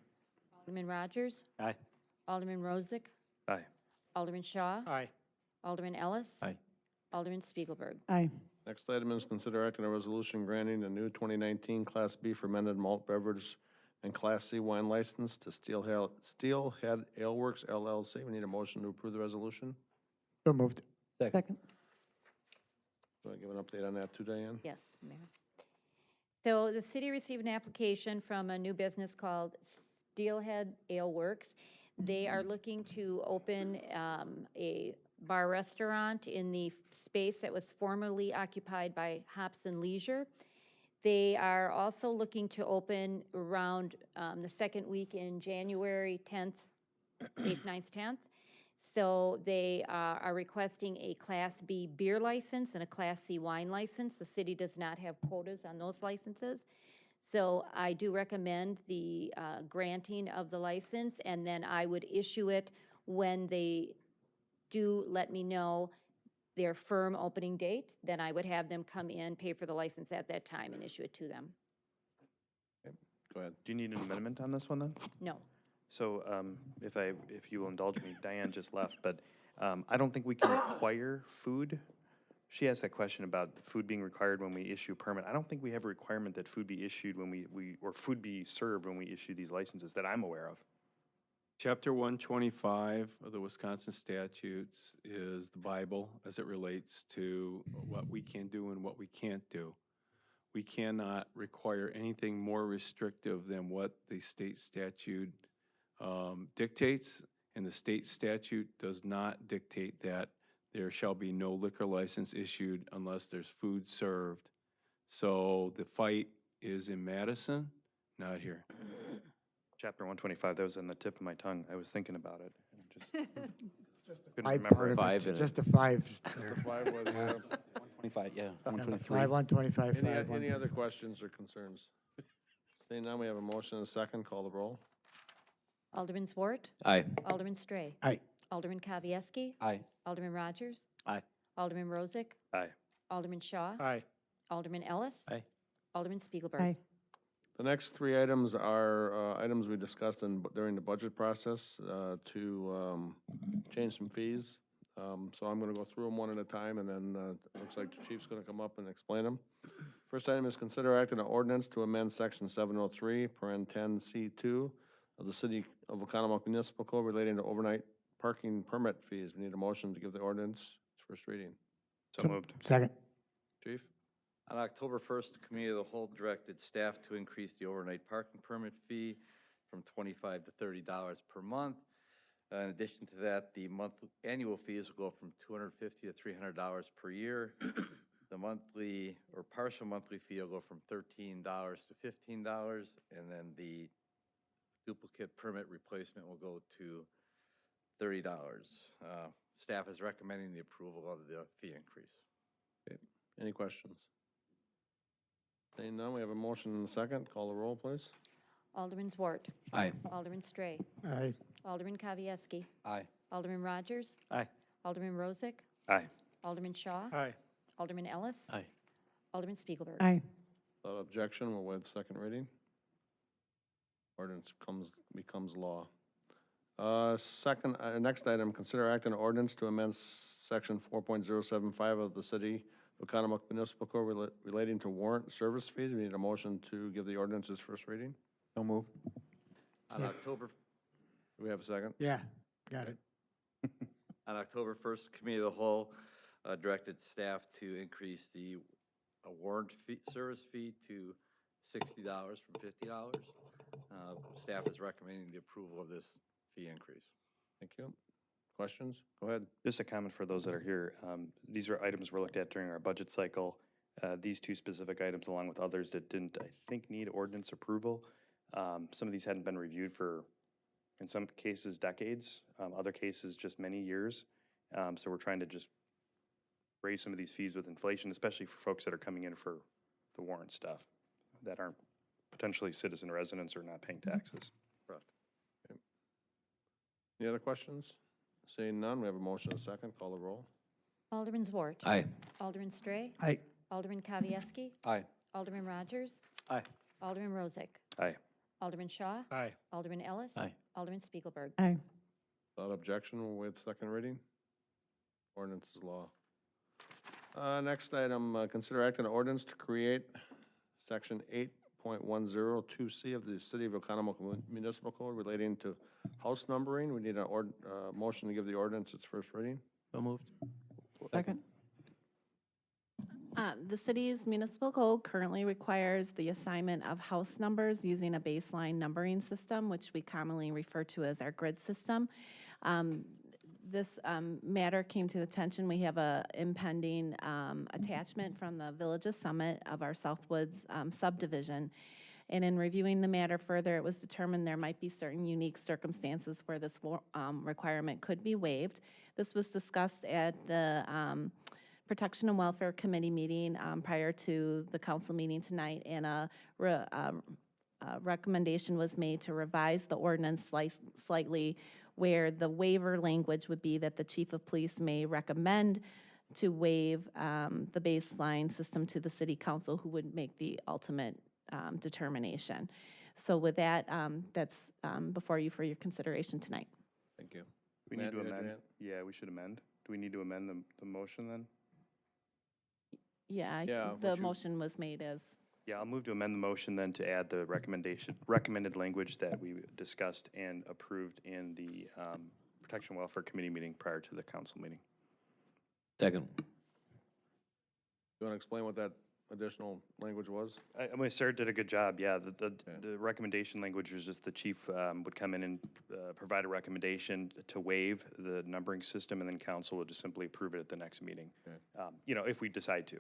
Alderman Rogers. Aye. Alderman Rozak. Aye. Alderman Shaw. Aye. Alderman Ellis. Aye. Alderman Spiegelberg. Aye. Next item is consider acting on a resolution granting a new 2019 Class B fermented malt beverage and Class C wine license to Steelhead Ale Works LLC. We need a motion to approve the resolution. So moved. Second. Do I give an update on that too, Diane? Yes, Mayor. So the city received an application from a new business called Steelhead Ale Works. They are looking to open a bar restaurant in the space that was formerly occupied by Hops and Leisure. They are also looking to open around the second week in January, 10th, 8th, 9th, 10th. So they are requesting a Class B beer license and a Class C wine license. The city does not have quotas on those licenses. So I do recommend the granting of the license, and then I would issue it when they do let me know their firm opening date. Then I would have them come in, pay for the license at that time, and issue it to them. Go ahead. Do you need an amendment on this one then? No. So if you will indulge me, Diane just left, but I don't think we can require food. She asked that question about food being required when we issue a permit. I don't think we have a requirement that food be issued when or food be served when we issue these licenses that I'm aware of. Chapter 125 of the Wisconsin statutes is the Bible as it relates to what we can do and what we can't do. We cannot require anything more restrictive than what the state statute dictates, and the state statute does not dictate that there shall be no liquor license issued unless there's food served. So the fight is in Madison, not here. Chapter 125, that was on the tip of my tongue. I was thinking about it. And just couldn't Five remember part it. of Five it, in just it. a five. Mr. Five was, 125, yeah, 123. 5, 125, 5. any other questions or concerns? Seeing none, we have a motion and a second. Call the roll. Alderman Zwart. Aye. Alderman Stray. Aye. Alderman Kavieski. Aye. Alderman Rogers. Aye. Alderman Rozak. Aye. Alderman Shaw. Aye. Alderman Ellis. Aye. Alderman Spiegelberg. Aye. The next three items are items we discussed during the budget process to change some fees. So I'm going to go through them one at a time, and then it looks like the chief's going to come up and explain them. First item is consider acting on ordinance to amend section 703, paren 10C2 of the City of Oconomowoc Municipal Code relating to overnight parking permit fees. We need a motion to give the ordinance its first reading. So moved. Second. Chief? On October 1st, the Committee of the Whole directed staff to increase the overnight parking permit fee from $25 to $30 per month. In addition to that, the annual fees will go from $250 to $300 per year. The monthly or partial monthly fee will go from $13 to $15, and then the duplicate permit replacement will go to $30. Staff is recommending the approval of the fee increase. Okay. Any questions? Seeing none, we have a motion and a second. Call the roll, please. Alderman Zwart. Aye. Alderman Stray. Aye. Alderman Kavieski. Aye. Alderman Rogers. Aye. Alderman Rozak. Aye. Alderman Shaw. Aye. Alderman Ellis. Aye. Alderman Spiegelberg. Aye. Without objection, we'll waive second reading. Ordinance becomes law. Next item, consider act on ordinance to amend section 4.075 of the City of Oconomowoc Municipal Code relating to warrant service fees. We need a motion to give the ordinance its first reading. So moved. On October Do we have a second? Yeah, got it. On October 1st, Committee of the Whole directed staff to increase the warrant fee, service fee to $60 from $50. Staff is recommending the approval of this fee increase. Thank you. Questions? Go ahead. Just a comment for those that are here. These are items we're looked at during our budget cycle. These two specific items, along with others that didn't, I think, need ordinance approval. Some of these hadn't been reviewed for, in some cases, decades, other cases, just many years. So we're trying to just raise some of these fees with inflation, especially for folks that are coming in for the warrant stuff that aren't potentially citizen residents or not paying taxes. Correct. Any other questions? Seeing none, we have a motion and a second. Call the roll. Alderman Zwart. Aye. Alderman Stray. Aye. Alderman Kavieski. Aye. Alderman Rogers. Aye. Alderman Rozak. Aye. Alderman Shaw. Aye. Alderman Ellis. Aye. Alderman Spiegelberg. Aye. Without objection, we'll waive second reading. Ordinance is law. Next item, consider acting on ordinance to create section 8.102C of the City of Oconomowoc Municipal Code relating to house numbering. We need a motion to give the ordinance its first reading. So moved. Second. The city's municipal code currently requires the assignment of house numbers using a baseline numbering system, which we commonly refer to as our grid system. This matter came to attention. We have a impending attachment from the Village of Summit of our Southwoods subdivision. And in reviewing the matter further, it was determined there might be certain unique circumstances where this requirement could be waived. This was discussed at the Protection and Welfare Committee meeting prior to the council meeting tonight, and a recommendation was made to revise the ordinance slightly, where the waiver language would be that the chief of police may recommend to waive the baseline system to the city council, who would make the ultimate determination. So with that, that's before you for your consideration tonight. Thank you. We need Matt, to you had your amend. hand? Yeah, we should amend. Do we need to amend the motion then? Yeah, Yeah, the would you- motion was made as, Yeah, I'll move to amend the motion then to add the recommended language that we discussed and approved in the Protection and Welfare Committee meeting prior to the council meeting. Second. You want to explain what that additional language was? I mean, Sarah did a good job, yeah. The recommendation language was just the chief would come in and provide a recommendation to waive the numbering system, and then council would just simply approve it at the next meeting. You know, if we decide to.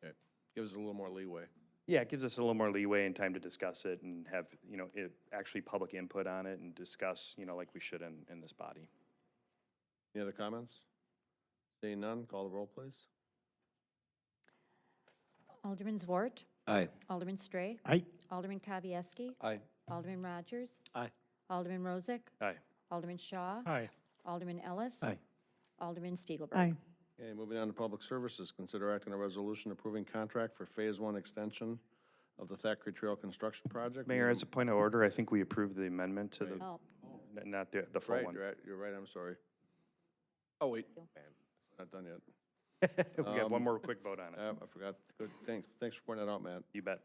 Okay. Gives us a little more leeway. Yeah, it gives us a little more leeway and time to discuss it and have, you know, actually public input on it and discuss, you know, like we should in this body. Any other comments? Seeing none, call the roll, please. Alderman Zwart. Aye. Alderman Stray. Aye. Alderman Kavieski. Aye. Alderman Rogers. Aye. Alderman Rozak. Aye. Alderman Shaw. Aye. Alderman Ellis. Aye. Alderman Spiegelberg. Aye. Okay, moving on to public services, consider acting on a resolution approving contract for Phase 1 extension of the Thackeray Trail construction project. Mayor, as a point of order, I think we approved the amendment to the, Oh, not the full Right, one. you're right, I'm sorry. Oh, wait. Not done yet. We got one more quick vote on it. I forgot. Good, thanks for pointing that out, Matt. You bet.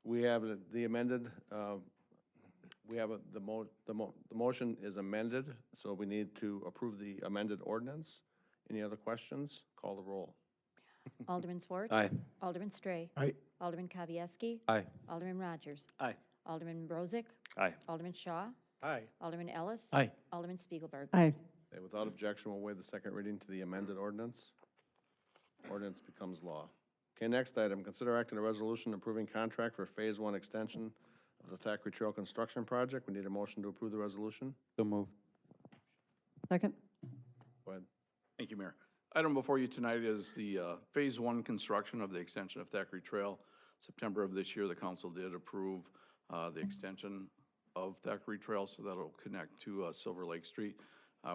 We have the amended, we have the motion is amended, so we need to approve the amended ordinance. Any other questions? Call the roll. Alderman Zwart. Aye. Alderman Stray. Aye. Alderman Kavieski. Aye. Alderman Rogers. Aye. Alderman Rozak. Aye. Alderman Shaw. Aye. Alderman Ellis. Aye. Alderman Spiegelberg. Aye. Okay, without objection, we'll waive the second reading to the amended ordinance. Ordinance becomes law. Okay, next item, consider acting a resolution approving contract for Phase 1 extension of the Thackeray Trail construction project. We need a motion to approve the resolution. So moved. Second. Go ahead. Thank you, Mayor. Item before you tonight is the Phase 1 construction of the extension of Thackeray Trail. September of this year, the council did approve the extension of Thackeray Trail, so that'll connect to Silver Lake Street.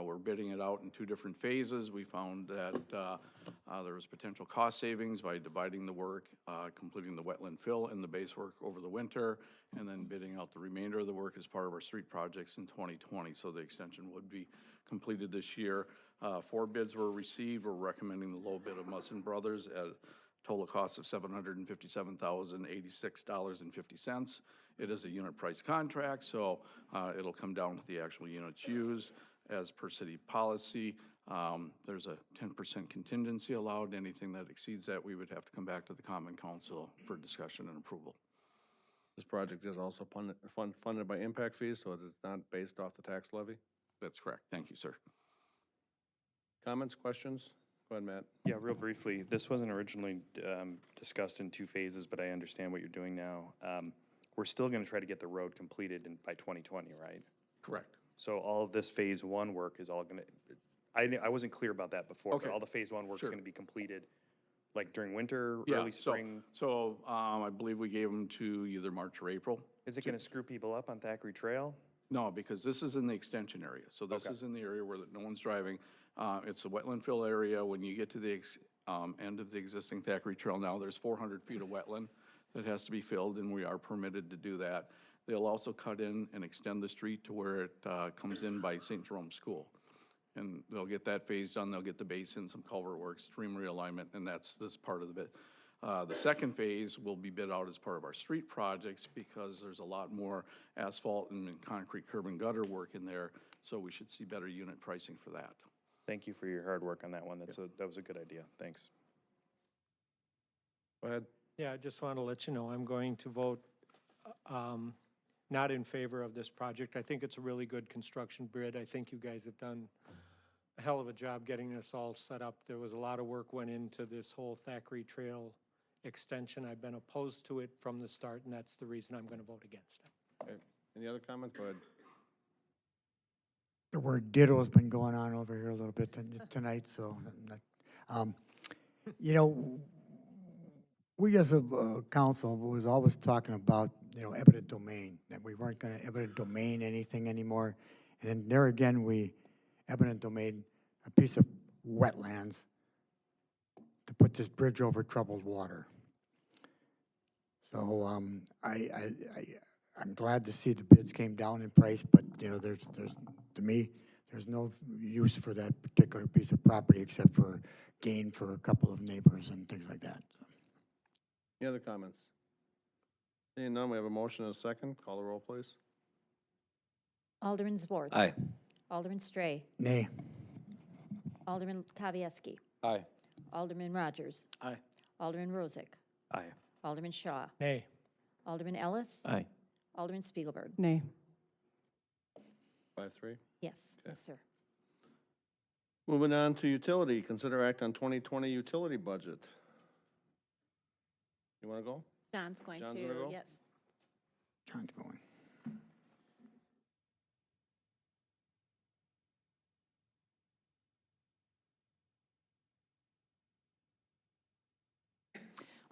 We're bidding it out in two different phases. We found that there was potential cost savings by dividing the work, completing the wetland fill and the base work over the winter, and then bidding out the remainder of the work as part of our street projects in 2020. So the extension would be completed this year. 4 bids were received. We're recommending the low bid of Musson Brothers at a total cost of $757,086.50. It is a unit price contract, so it'll come down to the actual units used. as per city policy. There's a 10% contingency allowed. Anything that exceeds that, we would have to come back to the Common Council for discussion and approval. This project is also funded by impact fees, so it is not based off the tax levy. That's correct. Thank you, sir. Comments, questions? Go ahead, Matt. Yeah, real briefly, this wasn't originally discussed in 2 phases, but I understand what you're doing now. We're still going to try to get the road completed by 2020, right? Correct. So all of this Phase 1 work is all going to, I wasn't clear about that before, but Okay. all the Phase 1 work's Sure. going to be completed, like during winter, Yeah, early spring? So I believe we gave them to either March or April. Is it going to screw people up on Thackeray Trail? No, because this is in the extension area. So this Okay. is in the area where no one's driving. It's a wetland fill area. When you get to the end of the existing Thackeray Trail now, there's 400 feet of wetland that has to be filled, and we are permitted to do that. They'll also cut in and extend the street to where it comes in by St. Jerome School. And they'll get that phase done. They'll get the basin, some culvert work, stream realignment, and that's this part of the bid. The second phase will be bid out as part of our street projects because there's a lot more asphalt and concrete curb and gutter work in there, so we should see better unit pricing for that. Thank you for your hard work on that one. That was a good idea. Thanks. Go ahead. Yeah, I just want to let you know, I'm going to vote not in favor of this project. I think it's a really good construction bid. I think you guys have done a hell of a job getting this all set up. There was a lot of work went into this whole Thackeray Trail extension. I've been opposed to it from the start, and that's the reason I'm going to vote against it. Okay. Any other comments? Go ahead. The word ditto's been going on over here a little bit tonight, so, you know, we as a council was always talking about, you know, eminent domain, that we weren't gonna eminent domain anything anymore. And then there again, we eminent domain a piece of wetlands to put this bridge over troubled water. So, I'm glad to see the bids came down in price, but, you know, there's, to me, there's no use for that particular piece of property except for gain for a couple of neighbors and things like that. So. Any other comments? Seeing none, we have a motion and a second. Call the roll, please. Alderman Zwarth. Aye. Alderman Stray. Nay. Alderman Kavieski. Aye. Alderman Rogers. Aye. Alderman Rozak. Aye. Alderman Shaw. Nay. Alderman Ellis. Aye. Alderman Spiegelberg. Nay. 5-3. Yes, yes, sir. Moving on to utility, consider act on 2020 utility budget. You want to go? John's going John's to, gonna go? yes. John's going.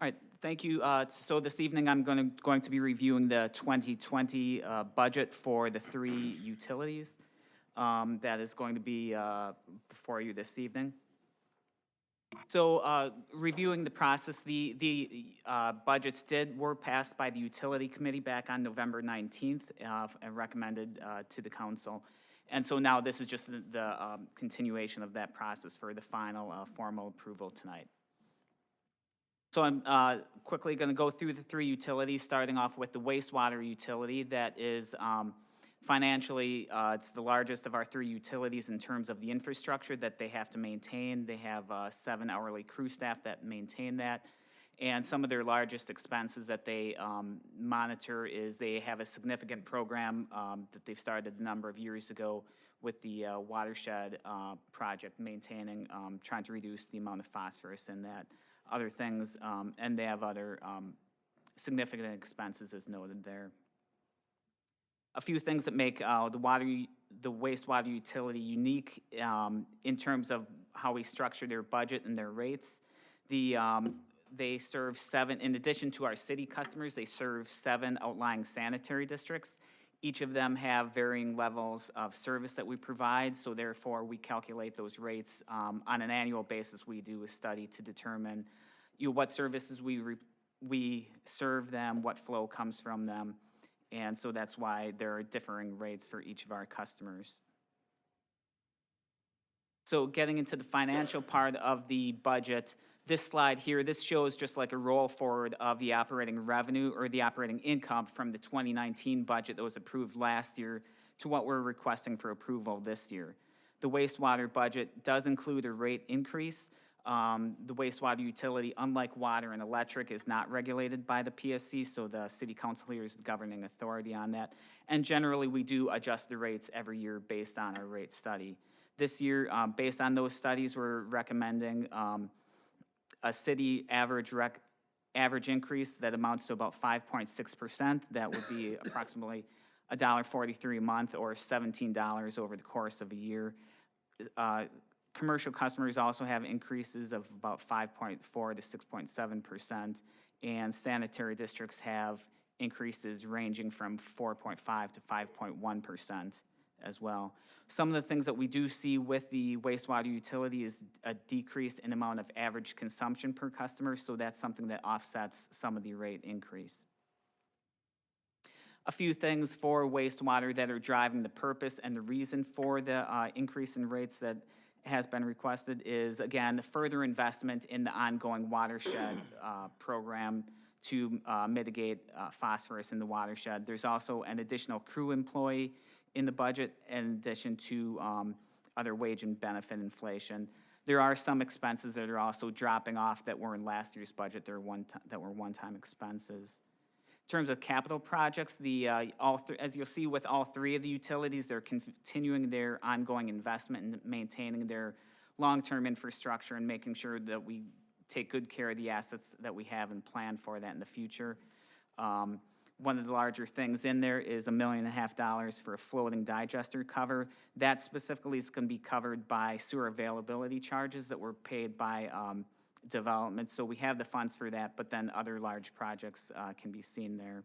All right, thank you. So this evening, I'm going to be reviewing the 2020 budget for the 3 utilities. That is going to be before you this evening. So reviewing the process, the budgets were passed by the Utility Committee back on November 19th and recommended to the council. And so now this is just the continuation of that process for the final formal approval tonight. So I'm quickly going to go through the 3 utilities, starting off with the wastewater utility that is financially, it's the largest of our 3 utilities in terms of the infrastructure that they have to maintain. They have 7 hourly crew staff that maintain that. And some of their largest expenses that they monitor is they have a significant program that they've started a number of years ago with the watershed project, maintaining, trying to reduce the amount of phosphorus in that. Other things, and they have other significant expenses as noted there. A few things that make the wastewater utility unique in terms of how we structure their budget and their rates. They serve 7, in addition to our city customers, they serve 7 outlying sanitary districts. Each of them have varying levels of service that we provide, so therefore we calculate those rates on an annual basis. We do a study to determine what services we serve them, what flow comes from them, and so that's why there are differing rates for each of our customers. So getting into the financial part of the budget, this slide here, this shows just like a roll forward of the operating revenue or the operating income from the 2019 budget that was approved last year to what we're requesting for approval this year. The wastewater budget does include a rate increase. The wastewater utility, unlike water and electric, is not regulated by the PSC, so the city council here is the governing authority on that. And generally, we do adjust the rates every year based on our rate study. This year, based on those studies, we're recommending a city average increase that amounts to about 5.6%. That would be approximately $1.43 a month, or $17 over the course of a year. Commercial customers also have increases of about 5.4 to 6.7%, and sanitary districts have increases ranging from 4.5 to 5.1% as well. Some of the things that we do see with the wastewater utility is a decrease in amount of average consumption per customer, so that's something that offsets some of the rate increase. A few things for wastewater that are driving the purpose and the reason for the increase in rates that has been requested is, again, the further investment in the ongoing watershed program to mitigate phosphorus in the watershed. There's also an additional crew employee in the budget, in addition to other wage and benefit inflation. There are some expenses that are also dropping off that were in last year's budget. That were one-time expenses. In terms of capital projects, as you'll see with all three of the utilities, they're continuing their ongoing investment in maintaining their long-term infrastructure and making sure that we take good care of the assets that we have and plan for that in the future. One of the larger things in there is $1.5 million for a floating digester cover. That specifically is going to be covered by sewer availability charges that were paid by development. So we have the funds for that, but then other large projects can be seen there.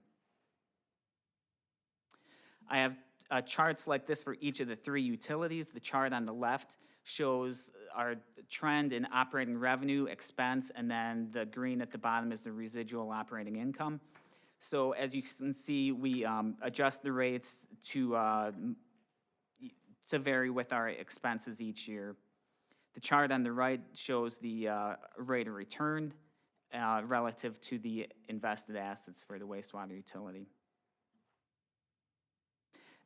I have charts like this for each of the three utilities. The chart on the left shows our trend in operating revenue, expense, and then the green at the bottom is the residual operating income. So as you can see, we adjust the rates to vary with our expenses each year. The chart on the right shows the rate of return relative to the invested assets for the wastewater utility.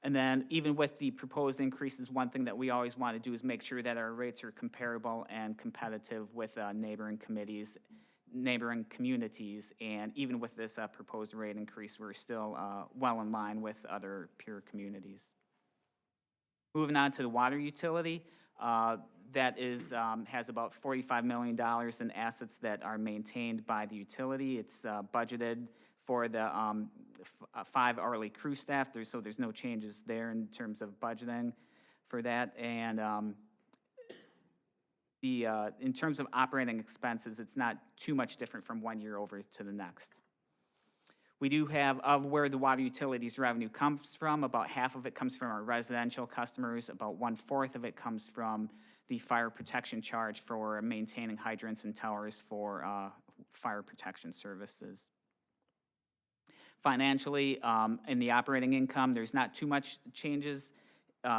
And then even with the proposed increases, one thing that we always want to do is make sure that our rates are comparable and competitive with neighboring communities. And even with this proposed rate increase, we're still well in line with other peer communities. Moving on to the water utility. That has about $45 million in assets that are maintained by the utility. It's budgeted for the 5 hourly crew staff, so there's no changes there in terms of budgeting for that. And in terms of operating expenses, it's not too much different from one year over to the next. We do have, of where the water utilities revenue comes from, about half of it comes from our residential customers, about 1/4 of it comes from the fire protection charge for maintaining hydrants and towers for fire protection services. Financially, in the operating income, there's not too much changes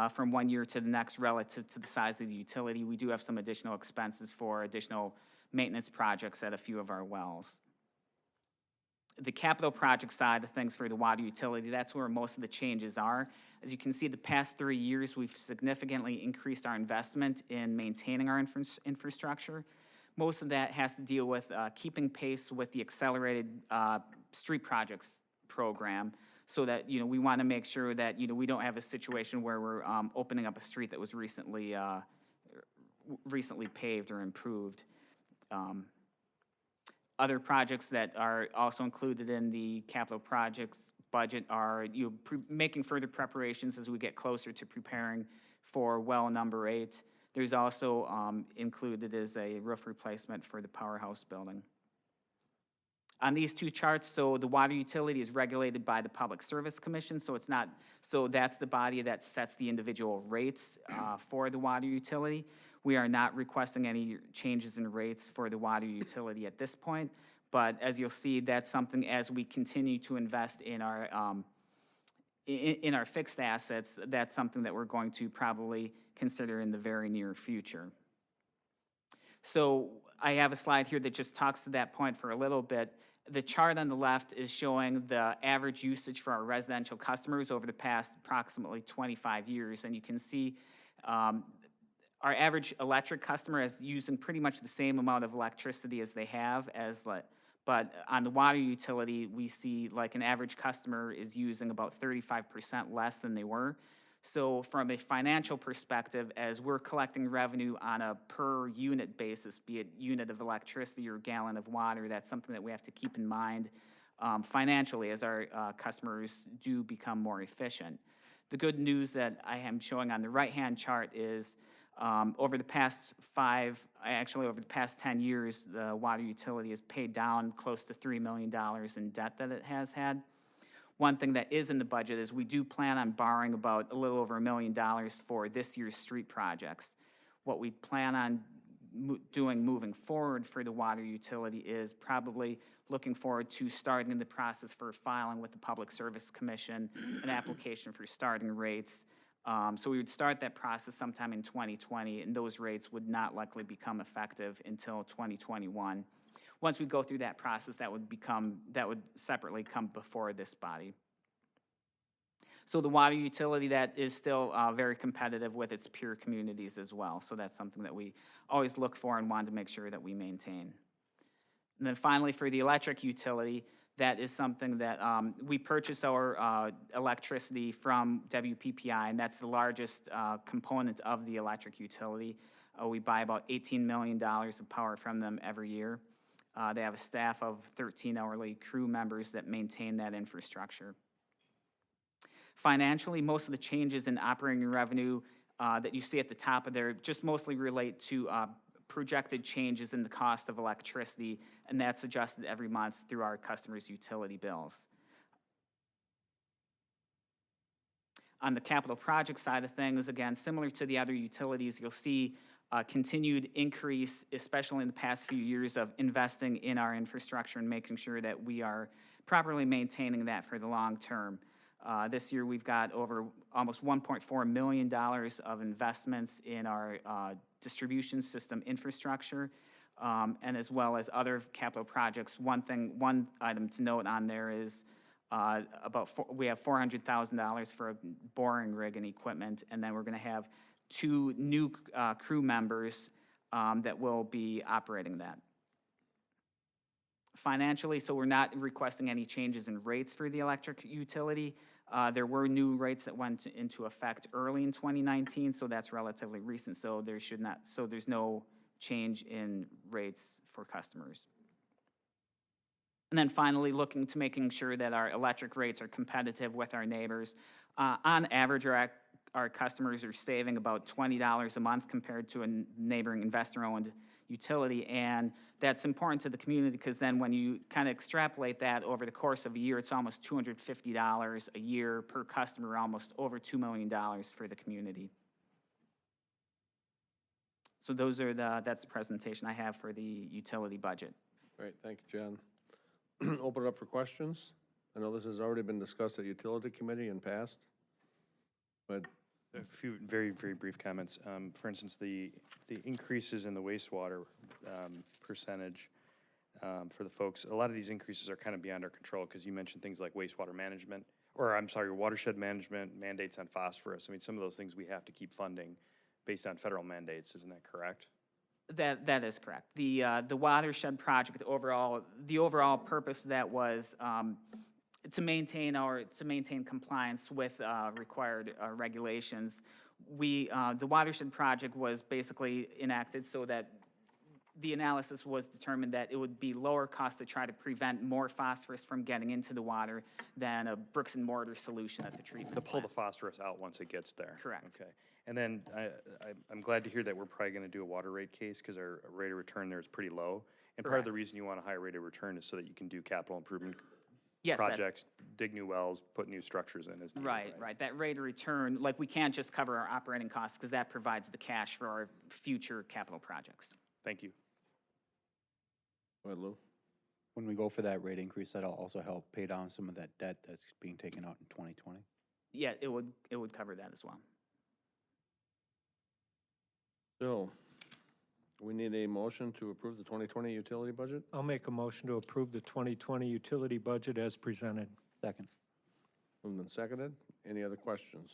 from one year to the next relative to the size of the utility. We do have some additional expenses for additional maintenance projects at a few of our wells. The capital project side of things for the water utility, that's where most of the changes are. As you can see, the past 3 years, we've significantly increased our investment in maintaining our infrastructure. Most of that has to deal with keeping pace with the accelerated street projects program, so that, we want to make sure that, we don't have a situation where we're opening up a street that was recently paved or improved. Other projects that are also included in the capital projects budget are making further preparations as we get closer to preparing for well number 8. There's also included is a roof replacement for the powerhouse building. On these two charts, so the water utility is regulated by the Public Service Commission, so that's the body that sets the individual rates for the water utility. We are not requesting any changes in rates for the water utility at this point, but as you'll see, that's something as we continue to invest in our fixed assets, that's something that we're going to probably consider in the very near future. So I have a slide here that just talks to that point for a little bit. The chart on the left is showing the average usage for our residential customers over the past approximately 25 years. And you can see our average electric customer is using pretty much the same amount of electricity as they have but on the water utility, we see like an average customer is using about 35% less than they were. So from a financial perspective, as we're collecting revenue on a per unit basis, be it unit of electricity or gallon of water, that's something that we have to keep in mind financially as our customers do become more efficient. The good news that I am showing on the right-hand chart is over the past 10 years, the water utility has paid down close to $3 million in debt that it has had. One thing that is in the budget is we do plan on borrowing about a little over $1 million for this year's street projects. What we plan on doing moving forward for the water utility is probably looking forward to starting the process for filing with the Public Service Commission an application for starting rates. So we would start that process sometime in 2020, and those rates would not likely become effective until 2021. Once we go through that process, that would separately come before this body. So the water utility, that is still very competitive with its peer communities as well. So that's something that we always look for and want to make sure that we maintain. And then finally, for the electric utility, that is something that we purchase our electricity from WPPI, and that's the largest component of the electric utility. We buy about $18 million of power from them every year. They have a staff of 13 hourly crew members that maintain that infrastructure. Financially, most of the changes in operating revenue that you see at the top of there just mostly relate to projected changes in the cost of electricity, and that's adjusted every month through our customers' utility bills. On the capital project side of things, again, similar to the other utilities, you'll see a continued increase, especially in the past few years, of investing in our infrastructure and making sure that we are properly maintaining that for the long term. This year, we've got over almost $1.4 million of investments in our distribution system infrastructure, and as well as other capital projects. One item to note on there is we have $400,000 for a boring rig and equipment, and then we're going to have 2 new crew members that will be operating that. Financially, so we're not requesting any changes in rates for the electric utility. There were new rates that went into effect early in 2019, so that's relatively recent. So there's no change in rates for customers. And then finally, looking to making sure that our electric rates are competitive with our neighbors. On average, our customers are saving about $20 a month compared to a neighboring investor-owned utility, and that's important to the community because then when you kind of extrapolate that over the course of a year, it's almost $250 a year per customer, almost over $2 million for the community. So that's the presentation I have for the utility budget. Great, thank you, John. Open it up for questions. I know this has already been discussed at Utility Committee in past, but A few very, very brief comments. For instance, the increases in the wastewater percentage for the folks, a lot of these increases are kind of beyond our control because you mentioned things like wastewater management, or I'm sorry, watershed management, mandates on phosphorus. I mean, some of those things we have to keep funding based on federal mandates. Isn't that correct? That is correct. The watershed project the overall purpose of that was to maintain compliance with required regulations. The watershed project was basically enacted so that the analysis was determined that it would be lower cost to try to prevent more phosphorus from getting into the water than a bricks and mortar solution at the treatment To pull plant. the phosphorus out once it gets there. Correct. Okay. And then I'm glad to hear that we're probably going to do a water rate case because our rate of return there is pretty low. And part of the Correct. reason you want a high rate of return is so that you can do capital improvement Yes, that's- projects, dig new wells, put new structures in as needed. Right. That rate of return, like we can't just cover our operating costs because that provides the cash for our future capital projects. Thank you. go ahead, Lou. When we go for that rate increase, that'll also help pay down some of that debt that's being taken out in 2020. Yeah, it would cover that as well. Bill, We need a motion to approve the 2020 utility budget. I'll make a motion to approve the 2020 utility budget as presented. Second. Moved and seconded. Any other questions?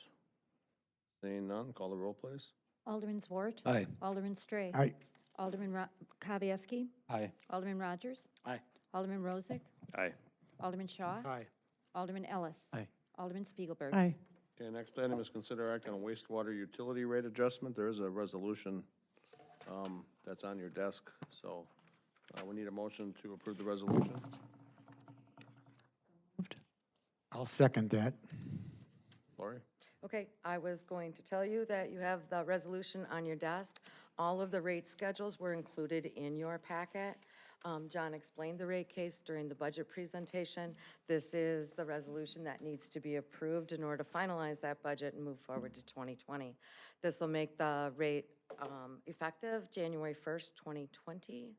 Seeing none, call the roll, please. Alderman Zwart. Aye. Alderman Stray. Aye. Alderman Kavieski. Aye. Alderman Rogers. Aye. Alderman Rozak. Aye. Alderman Shaw. Aye. Alderman Ellis. Aye. Alderman Spiegelberg. Aye. Okay, next item is consider act on a wastewater utility rate adjustment. There is a resolution that's on your desk, so we need a motion to approve the resolution. I'll second that. Lori? Okay, I was going to tell you that you have the resolution on your desk. All of the rate schedules were included in your packet. John explained the rate case during the budget presentation. This is the resolution that needs to be approved in order to finalize that budget and move forward to 2020. This will make the rate effective January 1st, 2020.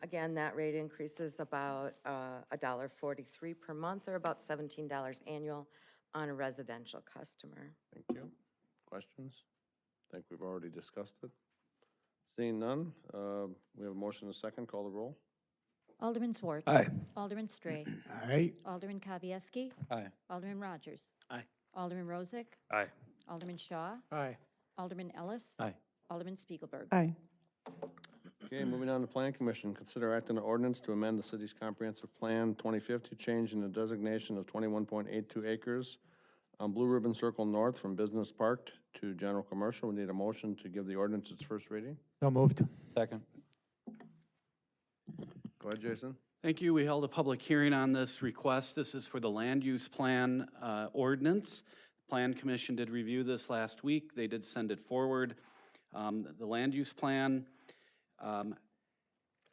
Again, that rate increase is about $1.43 per month, or about $17 annual on a residential customer. Thank you. Questions? I think we've already discussed it. Seeing none, we have a motion and a second. Call the roll. Alderman Zwart. Aye. Alderman Stray. Aye. Alderman Kavieski. Aye. Alderman Rogers. Aye. Alderman Rozak. Aye. Alderman Shaw. Aye. Alderman Ellis. Aye. Alderman Spiegelberg. Aye. Okay, moving on to Plan Commission. Consider act on an ordinance to amend the city's comprehensive plan 2050, changing the designation of 21.82 acres on Blue Ribbon Circle North from Business Park to General Commercial. We need a motion to give the ordinance its first reading. So moved. Second. Go ahead, Jason. Thank you. We held a public hearing on this request. This is for the land use plan ordinance. The Plan Commission did review this last week. They did send it forward. The land use plan,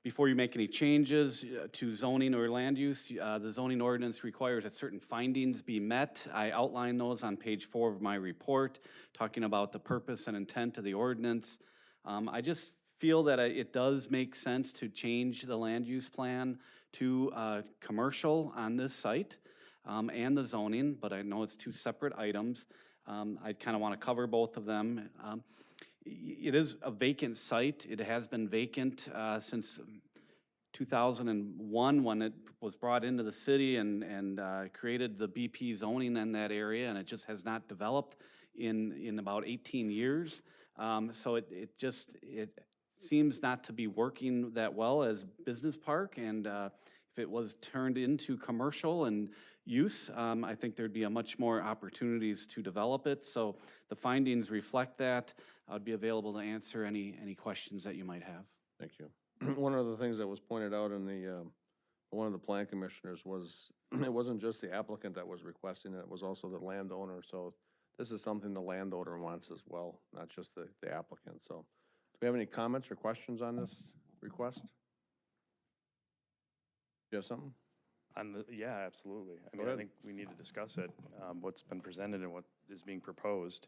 before you make any changes to zoning or land use, the zoning ordinance requires that certain findings be met. I outline those on page 4 of my report, talking about the purpose and intent of the ordinance. I just feel that it does make sense to change the land use plan to commercial on this site and the zoning, but I know it's two separate items. I kind of want to cover both of them. It is a vacant site. It has been vacant since 2001 when it was brought into the city and created the BP zoning in that area, and it just has not developed in about 18 years. So it seems not to be working that well as business park, and if it was turned into commercial and use, I think there'd be a much more opportunities to develop it. So the findings reflect that. I'd be available to answer any questions that you might have. Thank you. One of the things that was pointed out in the, one of the plan commissioners was, it wasn't just the applicant that was requesting it, it was also the landowner. So this is something the landowner wants as well, not just the applicant. So do we have any comments or questions on this request? You have something? Yeah, absolutely. I Go mean, I ahead. think we need to discuss it, what's been presented and what is being proposed.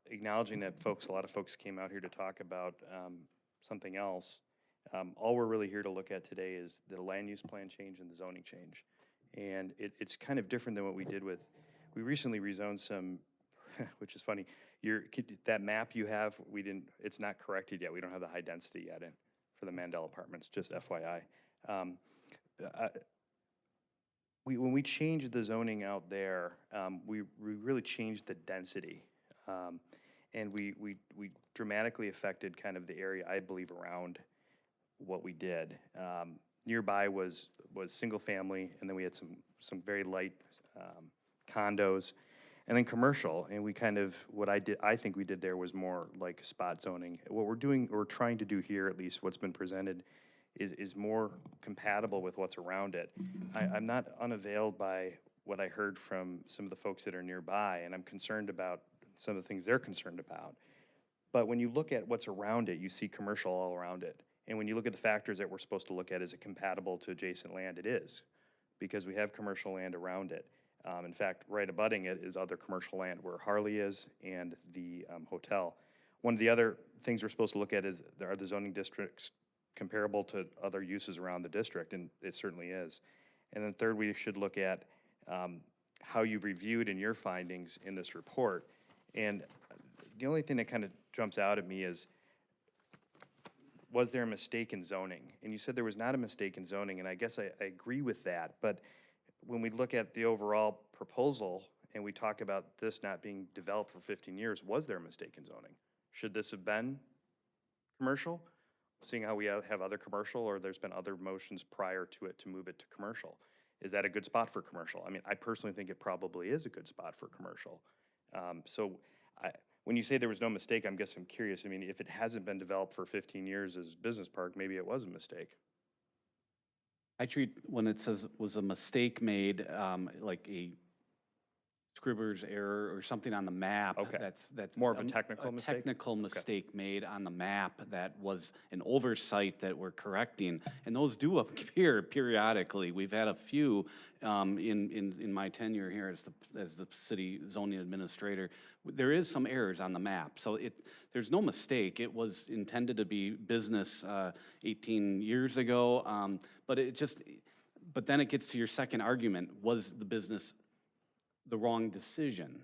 Acknowledging that a lot of folks came out here to talk about something else. All we're really here to look at today is the land use plan change and the zoning change. And it's kind of different than what we did we recently rezoned some, which is funny, that map you have, it's not corrected yet. We don't have the high density yet for the Mandel apartments, just FYI. When we changed the zoning out there, we really changed the density. And we dramatically affected kind of the area, I believe, around what we did. Nearby was single family, and then we had some very light condos, and then commercial. And we kind of, I think we did there was more like spot zoning. What we're trying to do here, at least what's been presented, is more compatible with what's around it. I'm not unavailed by what I heard from some of the folks that are nearby, and I'm concerned about some of the things they're concerned about. But when you look at what's around it, you see commercial all around it. And when you look at the factors that we're supposed to look at, is it compatible to adjacent land? It is, because we have commercial land around it. In fact, right abutting it is other commercial land where Harley is and the hotel. One of the other things we're supposed to look at is, are the zoning districts comparable to other uses around the district? And it certainly is. And then third, we should look at how you've reviewed in your findings in this report. And the only thing that kind of jumps out at me is was there a mistake in zoning? And you said there was not a mistake in zoning, and I guess I agree with that. But when we look at the overall proposal and we talk about this not being developed for 15 years, was there a mistake in zoning? Should this have been commercial? Seeing how we have other commercial, or there's been other motions prior to it to move it to commercial. Is that a good spot for commercial? I mean, I personally think it probably is a good spot for commercial. When you say there was no mistake, I'm curious. I mean, if it hasn't been developed for 15 years as business park, maybe it was a mistake. I treat, when it says was a mistake made, like a scribbler's error or something on the map. Okay. That's More of a technical mistake? Technical mistake made on the map that was an oversight that we're correcting. And those do appear periodically. We've had a few in my tenure here as the city zoning administrator. There is some errors on the map. So there's no mistake. It was intended to be business 18 years ago. But then it gets to your second argument. Was the business the wrong decision,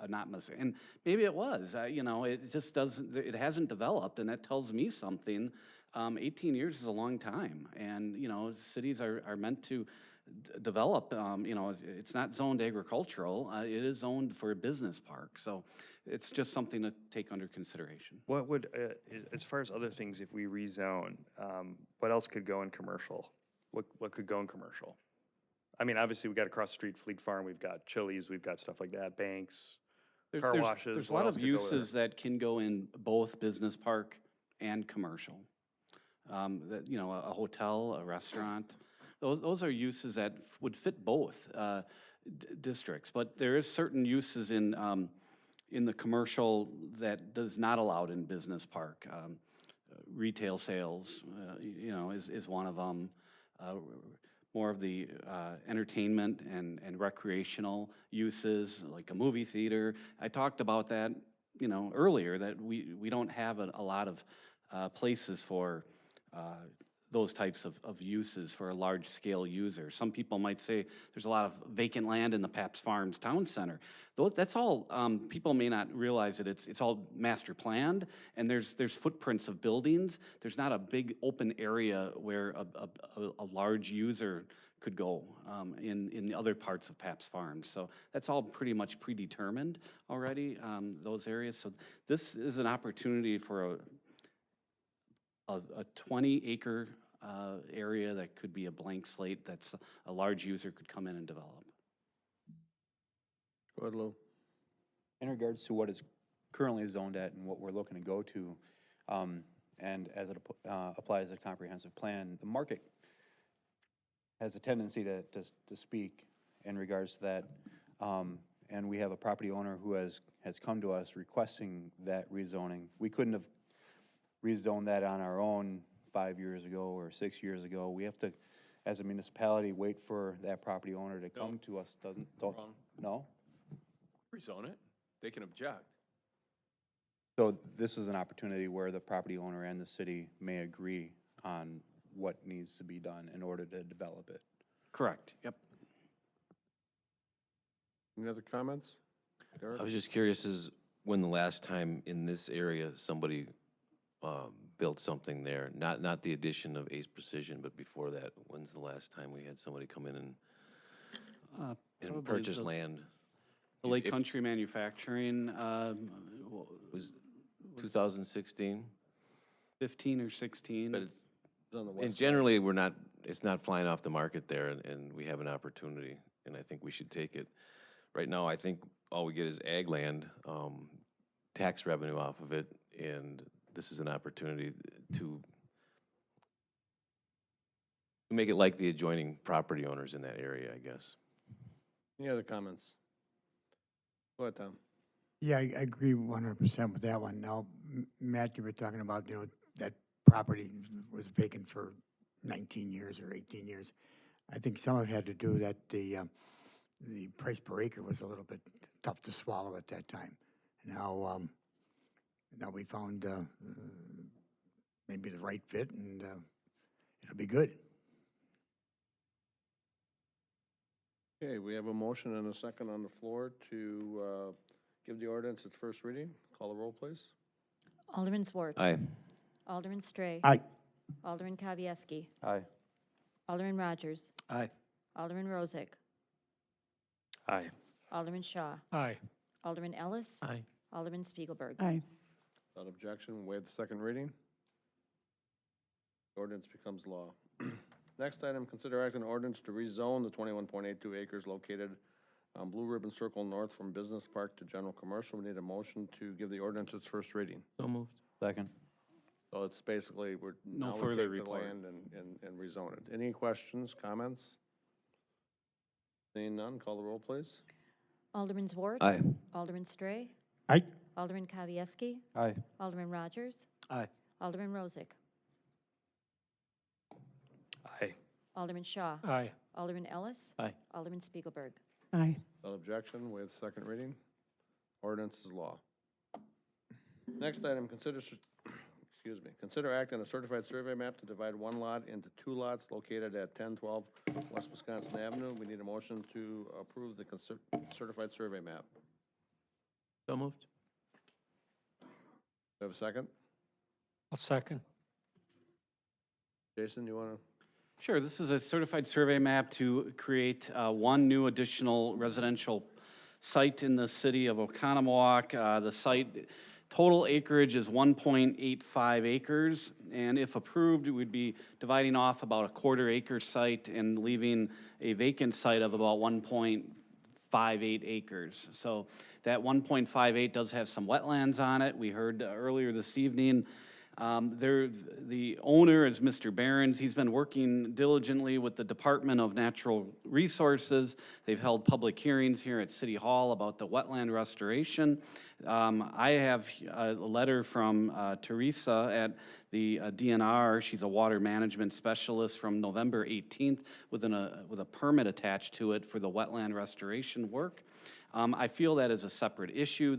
not mistake? And maybe it was, it just doesn't, it hasn't developed, and that tells me something. 18 years is a long time, and, cities are meant to develop, it's not zoned agricultural, it is zoned for a business park, so it's just something to take under consideration. What would, as far as other things, if we rezone, what else could go in commercial? What could go in commercial? I mean, obviously, we got across the street Fleet Farm, we've got Chili's, we've got stuff like that, banks, car washes. There's a what lot else of could go there? uses that can go in both business park and commercial. A hotel, a restaurant, those are uses that would fit both districts. But there is certain uses in the commercial that does not allow it in business park. Retail sales, is one of them. More of the entertainment and recreational uses, like a movie theater. I talked about that, earlier, that we don't have a lot of places for those types of uses for a large-scale user. Some people might say there's a lot of vacant land in the Pabst Farms Town Center. That's all, people may not realize that it's all master planned, and there's footprints of buildings. There's not a big open area where a large user could go in the other parts of Pabst Farms. So that's all pretty much predetermined already, those areas. So this is an opportunity for a 20-acre area that could be a blank slate that's a large user could come in and develop. Go ahead, Lou. In regards to what is currently zoned at and what we're looking to go to, and as it applies to the comprehensive plan, the market has a tendency to speak in regards to that. And we have a property owner who has come to us requesting that rezoning. We couldn't have rezoned that on our own 5 years ago or 6 years ago. We have to, as a municipality, wait for that property owner to come to us. Wrong. No? Rezone it. They can object. So this is an opportunity where the property owner and the city may agree on what needs to be done in order to develop it. Correct, yep. Any other comments? Derek? I was just curious, is when the last time in this area somebody built something there, not the addition of Ace Precision, but before that, when's the last time we had somebody come in and purchase land? The Lake Country Manufacturing, Was 2016? 15 or 16. But It's on the and west side. generally, it's not flying off the market there, and we have an opportunity, and I think we should take it. Right now, I think all we get is ag land, tax revenue off of it, and this is an opportunity to make it like the adjoining property owners in that area, I guess. Any other comments? Go ahead, Tom. Yeah, I agree 100% with that one. Now, Matt, you were talking about, that property was vacant for 19 years or 18 years. I think some of it had to do that the price per acre was a little bit tough to swallow at that time. Now we found maybe the right fit, and it'll be good. Okay, we have a motion and a second on the floor to give the ordinance its first reading. Call the roll, please. Alderman Schwartz. Aye. Alderman Stray. Aye. Alderman Kavieski. Aye. Alderman Rogers. Aye. Alderman Rozak. Aye. Alderman Shaw. Aye. Alderman Ellis. Aye. Alderman Spiegelberg. Aye. Without objection, waive the second reading. Ordinance becomes law. Next item, consider acting on ordinance to rezone the 21.82 acres located on Blue Ribbon Circle North from Business Park to General Commercial. We need a motion to give the ordinance its first reading. So moved. Second. So it's basically, we're, No now we further take the report. land and rezone it. Any questions, comments? Seeing none, call the roll, please. Alderman Zwart. Aye. Alderman Stray. Aye. Alderman Kavieski. Aye. Alderman Rogers. Aye. Alderman Rozak. Aye. Alderman Shaw. Aye. Alderman Ellis. Aye. Alderman Spiegelberg. Aye. Without objection, waive the second reading. Ordinance is law. Next item, consider act on a certified survey map to divide one lot into two lots located at 1012 West Wisconsin Avenue. We need a motion to approve the certified survey map. So moved. Do you have a second? I'll second. Jason, you want to? Sure, this is a certified survey map to create one new additional residential site in the city of Oconomowoc. The site, total acreage is 1.85 acres, and if approved, we'd be dividing off about a quarter-acre site and leaving a vacant site of about 1.58 acres. So that 1.58 does have some wetlands on it. We heard earlier this evening the owner is Mr. Behrens. He's been working diligently with the Department of Natural Resources. They've held public hearings here at City Hall about the wetland restoration. I have a letter from Teresa at the DNR. She's a water management specialist from November 18th with a permit attached to it for the wetland restoration work. I feel that is a separate issue.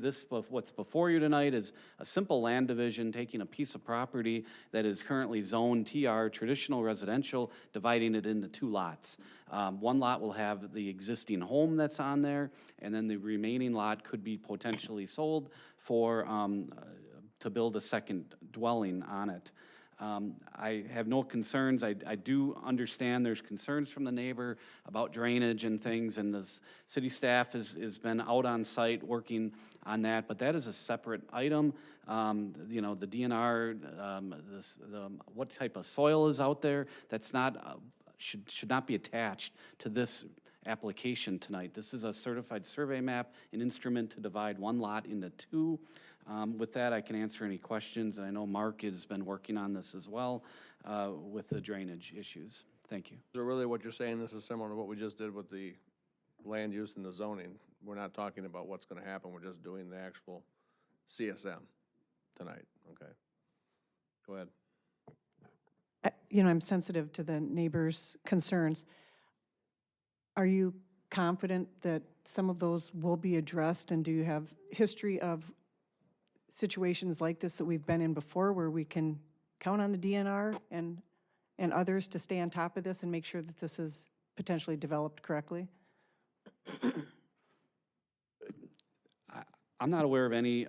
What's before you tonight is a simple land division, taking a piece of property that is currently zoned TR, traditional residential, dividing it into two lots. One lot will have the existing home that's on there, and then the remaining lot could be potentially sold for, to build a second dwelling on it. I have no concerns. I do understand there's concerns from the neighbor about drainage and things, and the city staff has been out on site working on that, but that is a separate item. You know, the DNR, what type of soil is out there, that's not, should not be attached to this application tonight. This is a certified survey map, an instrument to divide one lot into two. With that, I can answer any questions, and I know Mark has been working on this as well with the drainage issues. Thank you. So really what you're saying, this is similar to what we just did with the land use and the zoning. We're not talking about what's going to happen, we're just doing the actual CSM tonight, okay? Go ahead. You know, I'm sensitive to the neighbors' concerns. Are you confident that some of those will be addressed, and do you have history of situations like this that we've been in before where we can count on the DNR and others to stay on top of this and make sure that this is potentially developed correctly? I'm not aware of any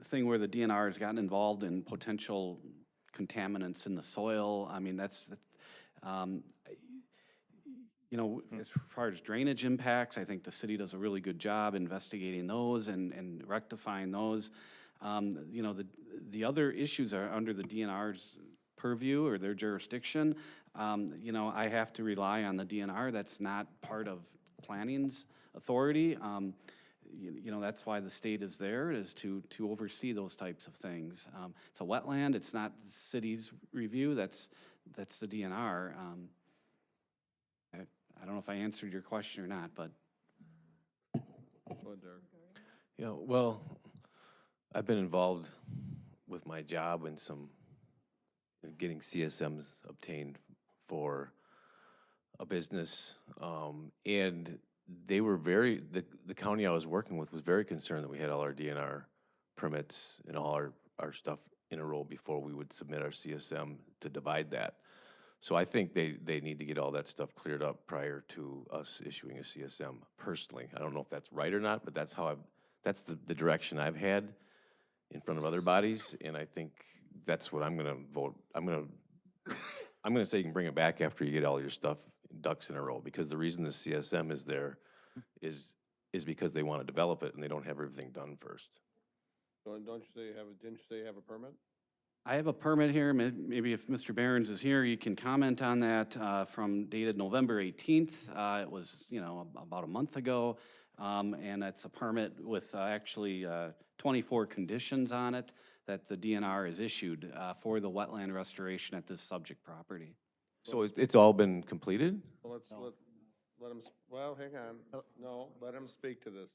thing where the DNR has gotten involved in potential contaminants in the soil. I mean, you know, as far as drainage impacts, I think the city does a really good job investigating those and rectifying those. You know, the other issues are under the DNR's purview or their jurisdiction. You know, I have to rely on the DNR. That's not part of planning's authority. You know, that's why the state is there, is to oversee those types of things. It's a wetland. It's not the city's review. That's the DNR. I don't know if I answered your question or not, but. Go ahead, Derek. Yeah, well, I've been involved with my job in getting CSMs obtained for a business, and they were the county I was working with was very concerned that we had all our DNR permits and all our stuff in a row before we would submit our CSM to divide that. So I think they need to get all that stuff cleared up prior to us issuing a CSM personally. I don't know if that's right or not, but that's how that's the direction I've had in front of other bodies, and I think that's what I'm gonna vote. I'm gonna say you can bring it back after you get all your stuff, ducks in a row, because the reason the CSM is there is because they want to develop it and they don't have everything done first. Don't you say you have, didn't you say you have a permit? I have a permit here, maybe if Mr. Behrens is here, you can comment on that, from dated November 18th. It was, about a month ago, and it's a permit with actually 24 conditions on it that the DNR has issued for the wetland restoration at this subject property. So it's all been completed? Well, let him, well, hang on. No, let him speak to this.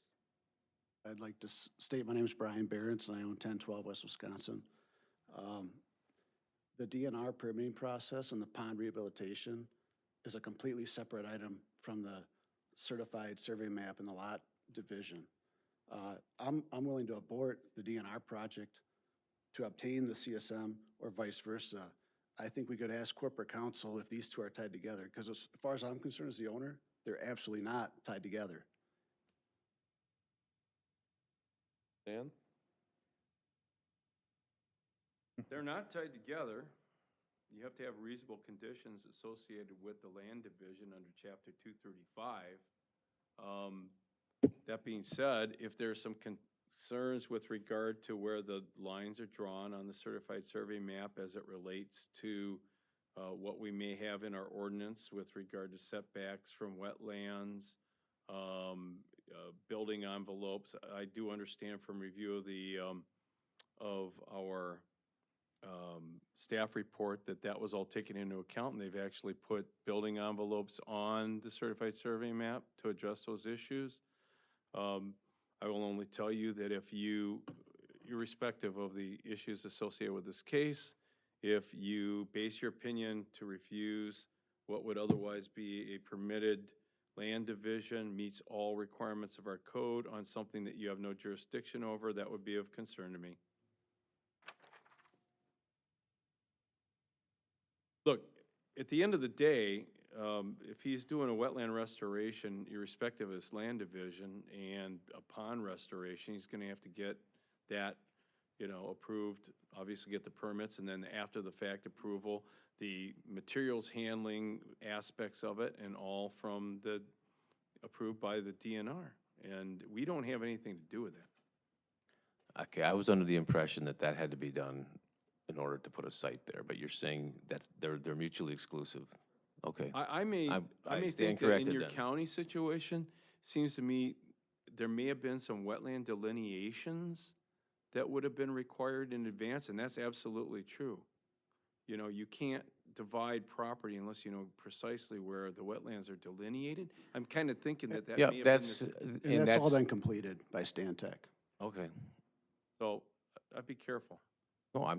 I'd like to state my name is Brian Behrens, and I own 1012 West Wisconsin. The DNR permitting process and the pond rehabilitation is a completely separate item from the certified survey map and the lot division. I'm willing to abort the DNR project to obtain the CSM or vice versa. I think we could ask corporate counsel if these two are tied together, because as far as I'm concerned as the owner, they're absolutely not tied together. Dan? They're not tied together. You have to have reasonable conditions associated with the land division under chapter 235. That being said, if there's some concerns with regard to where the lines are drawn on the certified survey map as it relates to what we may have in our ordinance with regard to setbacks from wetlands, building envelopes, I do understand from review of our staff report that was all taken into account, and they've actually put building envelopes on the certified survey map to address those issues. I will only tell you that if irrespective of the issues associated with this case, if you base your opinion to refuse what would otherwise be a permitted land division, meets all requirements of our code on something that you have no jurisdiction over, that would be of concern to me. Look, at the end of the day, if he's doing a wetland restoration, irrespective of his land division and a pond restoration, he's gonna have to get that, approved, obviously get the permits, and then after the fact approval, the materials handling aspects of it, and all from approved by the DNR. And we don't have anything to do with that. Okay, I was under the impression that had to be done in order to put a site there, but you're saying that they're mutually exclusive. Okay. I may stand think that in corrected your then. county situation, seems to me there may have been some wetland delineations that would have been required in advance, and that's absolutely true. You can't divide property unless you know precisely where the wetlands are delineated. I'm kind of thinking that Yeah, may have that's, been And that's all been completed by Stantec. okay. so I'd be careful. No,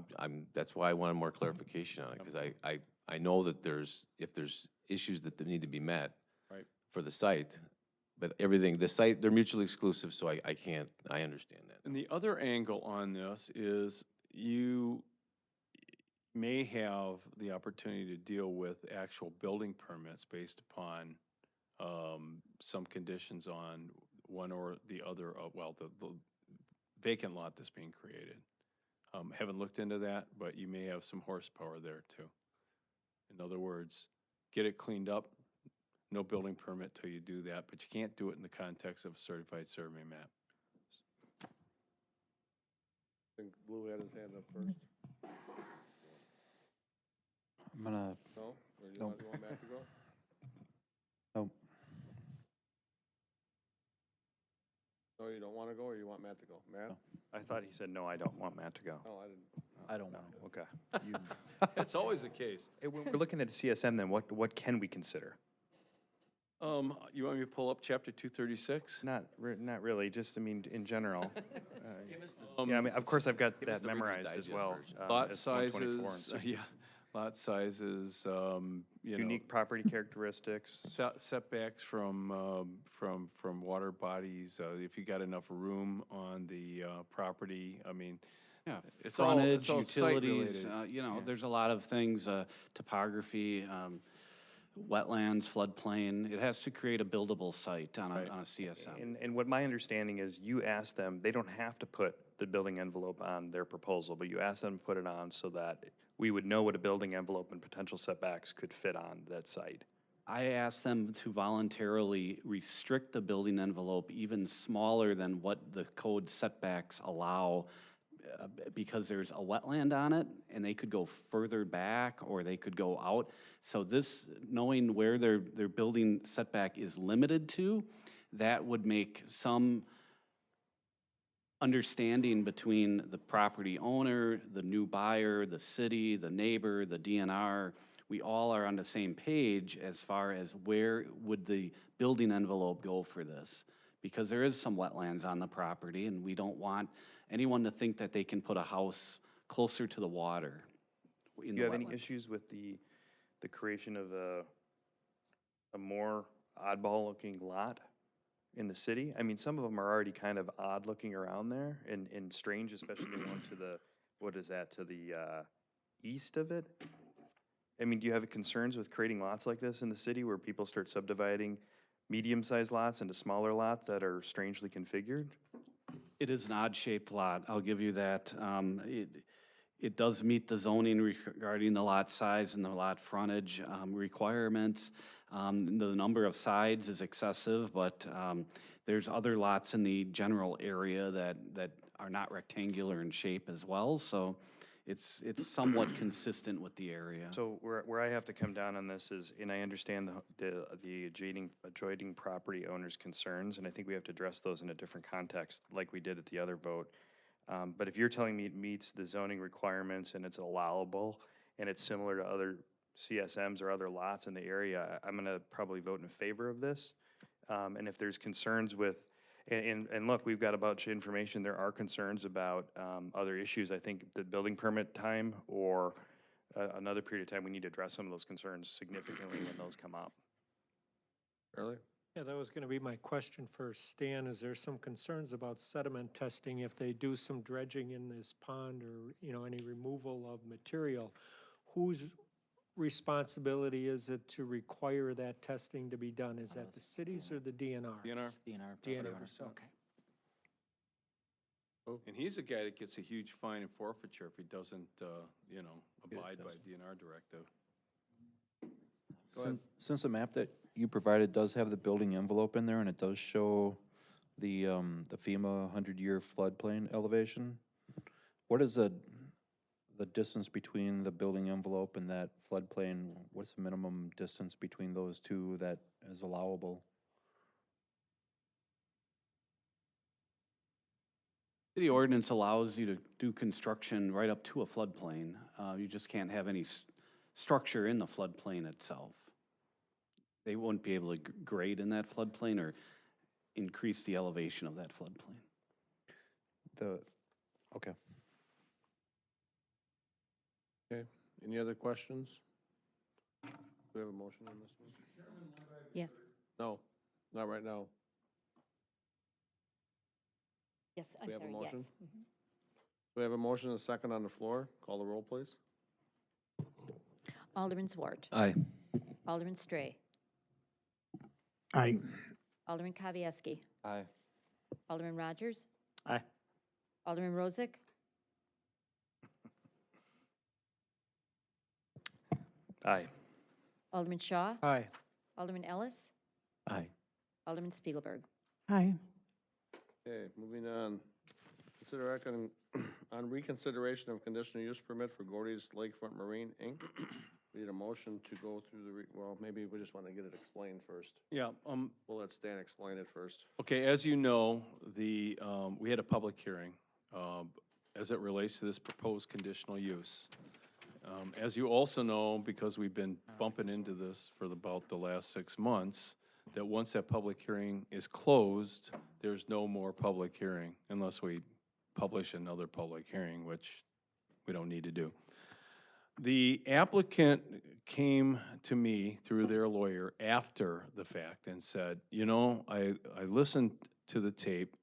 that's why I wanted more clarification on it, because I know that if there's issues that need to be met Right. for the site, but the site, they're mutually exclusive, so I understand that. And the other angle on this is you may have the opportunity to deal with actual building permits based upon some conditions on one or the other of, the vacant lot that's being created. Haven't looked into that, but you may have some horsepower there too. In other words, get it cleaned up, no building permit till you do that, but you can't do it in the context of a certified survey map. I think Lou had his hand up first. I'm gonna, No? Or you Nope. want Matt to go? oh, No, you don't want to go, or you want Matt to go? Matt? I thought he said, no, I don't want Matt to go. No, I didn't. I don't No, want okay. to. You, That's always the case. Hey, when we're looking at a CSM, then what can we consider? You want me to pull up chapter 236? Not really, just, I mean, in general. Um, Yeah, I mean, of course, I've got give us that the Reader's memorized as Digest well. version. Lot as 124 and sizes, 60s. yeah, lot sizes, Unique property characteristics. setbacks from water bodies, if you got enough room on the property, I mean, Yeah, it's all frontage, site utilities, related. there's a lot of things, topography, wetlands, floodplain. It has to create a buildable site on Right. on a CSM. And what my understanding is, you ask them, they don't have to put the building envelope on their proposal, but you ask them to put it on so that we would know what a building envelope and potential setbacks could fit on that site. I asked them to voluntarily restrict the building envelope even smaller than what the code setbacks allow, because there's a wetland on it, and they could go further back, or they could go out. So this, knowing where their building setback is limited to, that would make some understanding between the property owner, the new buyer, the city, the neighbor, the DNR. We all are on the same page as far as where would the building envelope go for this. Because there is some wetlands on the property, and we don't want anyone to think that they can put a house closer to the water in Do the you have any wetlands. issues with the creation of a more oddball-looking lot in the city? I mean, some of them are already kind of odd-looking around there and strange, especially the one to the, what is that, to the east of it? I mean, do you have concerns with creating lots like this in the city where people start subdividing medium-sized lots into smaller lots that are strangely configured? It is an odd-shaped lot, I'll give you that. It does meet the zoning regarding the lot size and the lot frontage requirements. The number of sides is excessive, but there's other lots in the general area that are not rectangular in shape as well, so it's somewhat consistent with the area. So where I have to come down on this is, and I understand the adjoining property owner's concerns, and I think we have to address those in a different context, like we did at the other vote. But if you're telling me it meets the zoning requirements and it's allowable, and it's similar to other CSMs or other lots in the area, I'm gonna probably vote in favor of this. And if there's concerns with, and look, we've got a bunch of information, there are concerns about other issues. I think the building permit time or another period of time, we need to address some of those concerns significantly when those come up. Earlier? Yeah, that was going to be my question for Stan. Is there some concerns about sediment testing if they do some dredging in this pond or, any removal of material? Whose responsibility is it to require that testing to be done? Is that the cities or the DNRs? DNR. DNRs, okay. And he's the guy that gets a huge fine and forfeiture if he doesn't, abide by DNR directive. Since the map that you provided does have the building envelope in there, and it does show the FEMA 100-year floodplain elevation, what is the distance between the building envelope and that floodplain? What's the minimum distance between those two that is allowable? City ordinance allows you to do construction right up to a floodplain. You just can't have any structure in the floodplain itself. They won't be able to grade in that floodplain or increase the elevation of that floodplain. Okay. Okay, any other questions? Do we have a motion on this one? Yes, No, not right now. yes, We I'm have a sorry, yes. motion? We have a motion and a second on the floor. Call the roll, please. Alderman Zwart. Aye. Alderman Stray. Aye. Alderman Kavieski. Aye. Alderman Rogers. Aye. Alderman Rozak. Aye. Alderman Shaw. Aye. Alderman Ellis. Aye. Alderman Spiegelberg. Aye. Okay, moving on. Consider act on reconsideration of conditional use permit for Gordy's Lakefront Marine, Inc. We need a motion to go through well, maybe we just want to get it explained first. Yeah, We'll let Stan explain it first. okay, as you know, we had a public hearing as it relates to this proposed conditional use. As you also know, because we've been bumping into this for about the last 6 months, that once that public hearing is closed, there's no more public hearing unless we publish another public hearing, which we don't need to do. The applicant came to me through their lawyer after the fact and said, I listened to the tape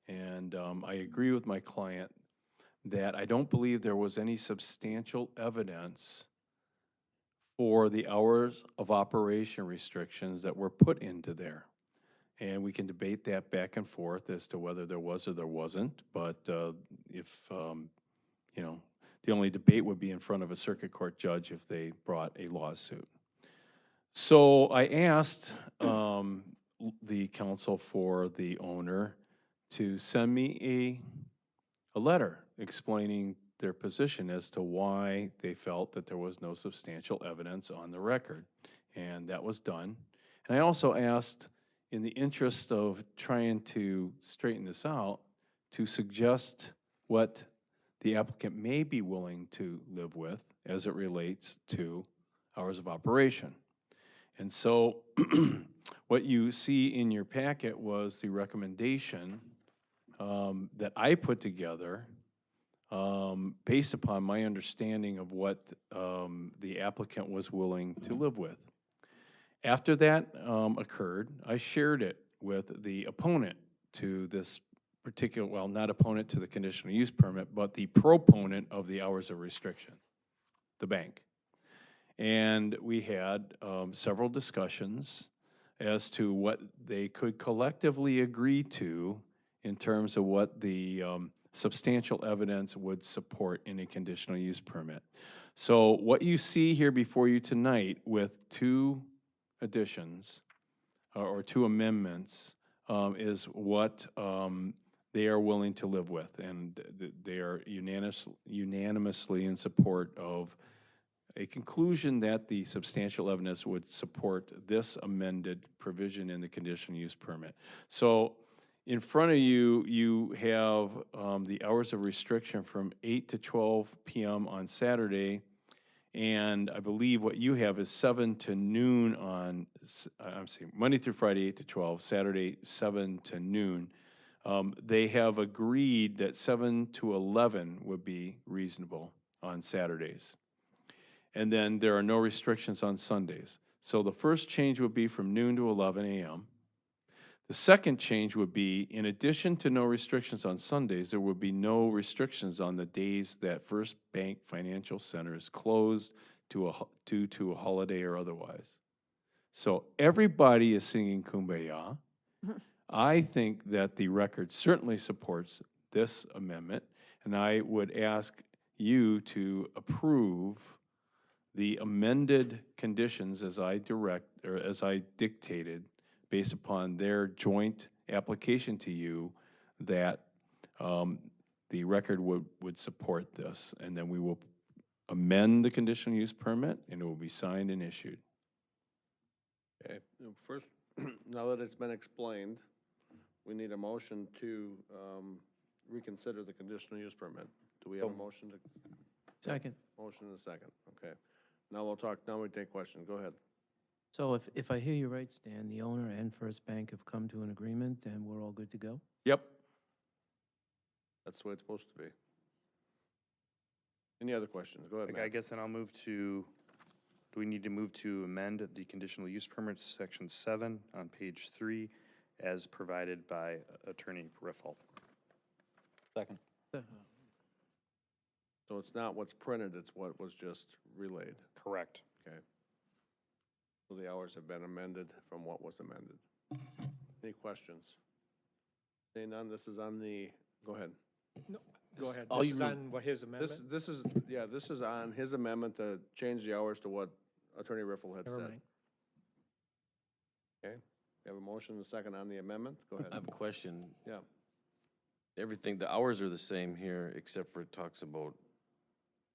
and I agree with my client that I don't believe there was any substantial evidence for the hours of operation restrictions that were put into there. And we can debate that back and forth as to whether there was or there wasn't, but if, you know, the only debate would be in front of a circuit court judge if they brought a lawsuit. So I asked the counsel for the owner to send me a letter explaining their position as to why they felt that there was no substantial evidence on the record. And that was done. And I also asked, in the interest of trying to straighten this out, to suggest what the applicant may be willing to live with as it relates to hours of operation. And so what you see in your packet was the recommendation that I put together based upon my understanding of what the applicant was willing to live with. After that occurred, I shared it with the opponent to this particular, well, not opponent to the conditional use permit, but the proponent of the hours of restriction, the bank. And we had several discussions as to what they could collectively agree to in terms of what the substantial evidence would support in a conditional use permit. So what you see here before you tonight with two additions or two amendments is what they are willing to live with, and they are unanimously in support of a conclusion that the substantial evidence would support this amended provision in the conditional use permit. So in front of you, you have the hours of restriction from 8 to 12 p.m. on Saturday, and I believe what you have is 7 to noon on, I'm saying, Monday through Friday, 8 to 12, Saturday, 7 to noon. They have agreed that 7 to 11 would be reasonable on Saturdays. And then there are no restrictions on Sundays. So the first change would be from noon to 11 a.m. The second change would be, in addition to no restrictions on Sundays, there would be no restrictions on the days that First Bank Financial Center is closed due to a holiday or otherwise. So everybody is singing Kumbaya. I think that the record certainly supports this amendment, and I would ask you to approve the amended conditions as I dictated, based upon their joint application to you, that the record would support this. And then we will amend the conditional use permit, and it will be signed and issued. Okay, first, now that it's been explained, we need a motion to reconsider the conditional use permit. Do we have a motion to? Second. Motion and a second, okay. Now we take questions, go ahead. So if I hear you right, Stan, the owner and First Bank have come to an agreement and we're all good to go? Yep. That's the way it's supposed to be. Any other questions? Go ahead, Okay, I Matt. guess then I'll move to, do we need to move to amend the conditional use permit, section 7 on page 3, as provided by Attorney Riffle? Second. So it's not what's printed, it's what was just relayed. Correct. Okay. So the hours have been amended from what was amended. Any questions? Seeing none, this is on the, go ahead. Go ahead. all This you is re- on what, his amendment? This is on his amendment to change the hours to what Attorney Riffle had Never said. mind. Okay, we have a motion and a second on the amendment, go I ahead. have a question. Yeah. Everything, the hours are the same here, except for it talks about,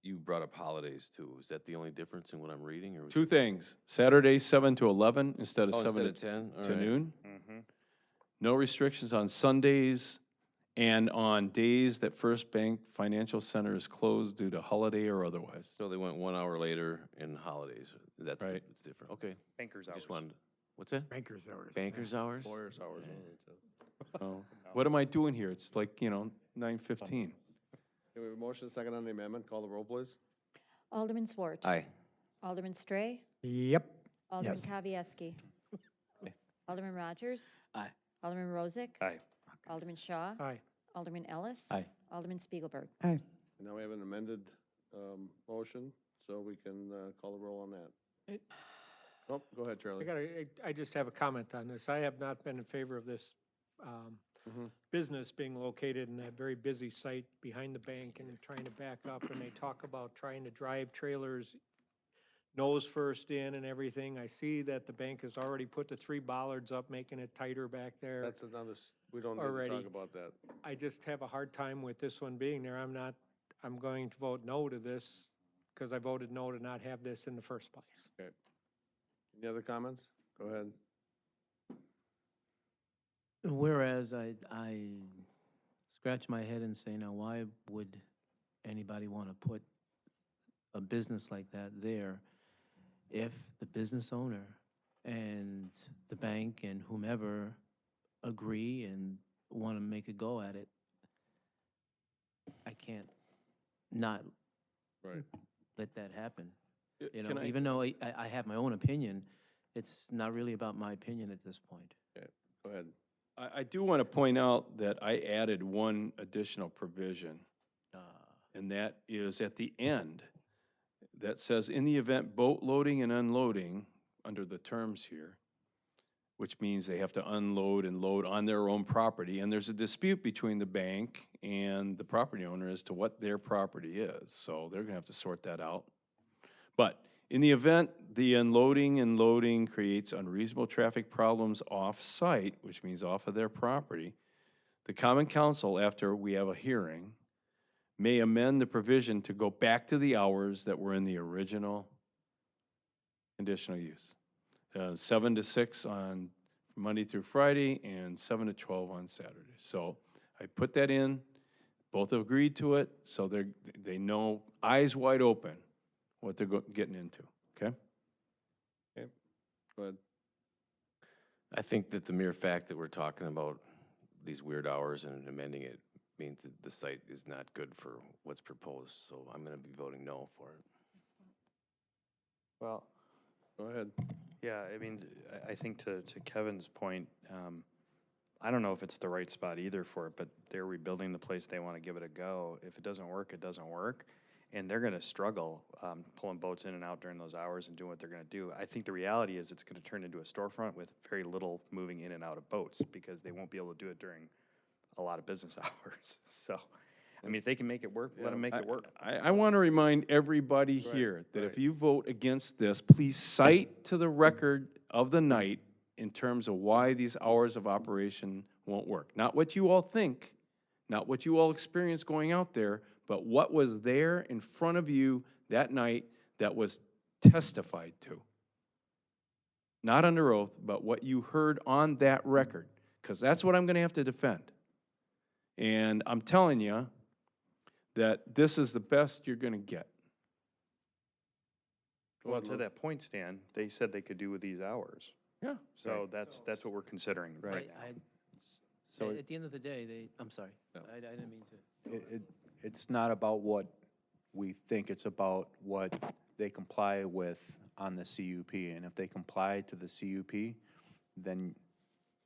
you brought up holidays too. Is that the only difference in what I'm reading, or? was Two it- things, Saturday, 7 to 11 instead of Oh, 7 instead of 10? All to right. noon. Mm-hmm. No restrictions on Sundays and on days that First Bank Financial Center is closed due to holiday or otherwise. So they went 1 hour later in holidays. That's, Right. it's different. Okay. Banker's hours. Just wanted, what's that? Bankers hours. Banker's hours? Lawyer's hours only. Oh, what am I doing here? It's like, 9:15. Okay, we have a motion and a second on the amendment, call the roll, please. Alderman Swart. Aye. Alderman Stray. Yep. Alderman Yes. Kavieski. Alderman Rogers. Aye. Alderman Rozak. Aye. Alderman Shaw. Aye. Alderman Ellis. Aye. Alderman Spiegelberg. Aye. Now we have an amended motion, so we can call the roll on that. Oh, go ahead, Charlie. I just have a comment on this. I have not been in favor of this business being located in that very busy site behind the bank and trying to back up, and they talk about trying to drive trailers nose first in and everything. I see that the bank has already put the 3 bollards up, making it tighter back there. That's another, we don't need to Already. talk about that. I just have a hard time with this one being there. I'm going to vote no to this because I voted no to not have this in the first place. Okay. Any other comments? Go ahead. Whereas I scratch my head and say, now, why would anybody want to put a business like that there if the business owner and the bank and whomever agree and want to make a go at it? I can't not Right. let that happen. You Can know, I- even though I have my own opinion, it's not really about my opinion at this point. Okay, go ahead. I do want to point out that I added one additional provision, and that is at the end, that says, in the event boat loading and unloading, under the terms here, which means they have to unload and load on their own property, and there's a dispute between the bank and the property owner as to what their property is, so they're gonna have to sort that out. But in the event the unloading and loading creates unreasonable traffic problems off-site, which means off of their property, the common council, after we have a hearing, may amend the provision to go back to the hours that were in the original conditional use. 7 to 6 on Monday through Friday and 7 to 12 on Saturday. So I put that in, both have agreed to it, so they know, eyes wide open, what they're getting into, okay? Okay, go ahead. I think that the mere fact that we're talking about these weird hours and amending it means that the site is not good for what's proposed, so I'm gonna be voting no for it. Well, Go ahead. yeah, I mean, I think to Kevin's point, I don't know if it's the right spot either for it, but they're rebuilding the place, they want to give it a go. If it doesn't work, it doesn't work. And they're going to struggle pulling boats in and out during those hours and doing what they're going to do. I think the reality is it's going to turn into a storefront with very little moving in and out of boats because they won't be able to do it during a lot of business hours. So, I mean, if they can make it work, let them make it work. I want to remind everybody Right, here that if right. you vote against this, please cite to the record of the night in terms of why these hours of operation won't work. Not what you all think, not what you all experience going out there, but what was there in front of you that night that was testified to. Not under oath, but what you heard on that record, because that's what I'm going to have to defend. And I'm telling you that this is the best you're going to get. Well, to that point, Stan, they said they could do with these hours. Yeah. So that's what we're considering right now. So At the end of the day, I'm sorry, I didn't mean to. It's not about what we think, it's about what they comply with on the CUP. And if they comply to the CUP, then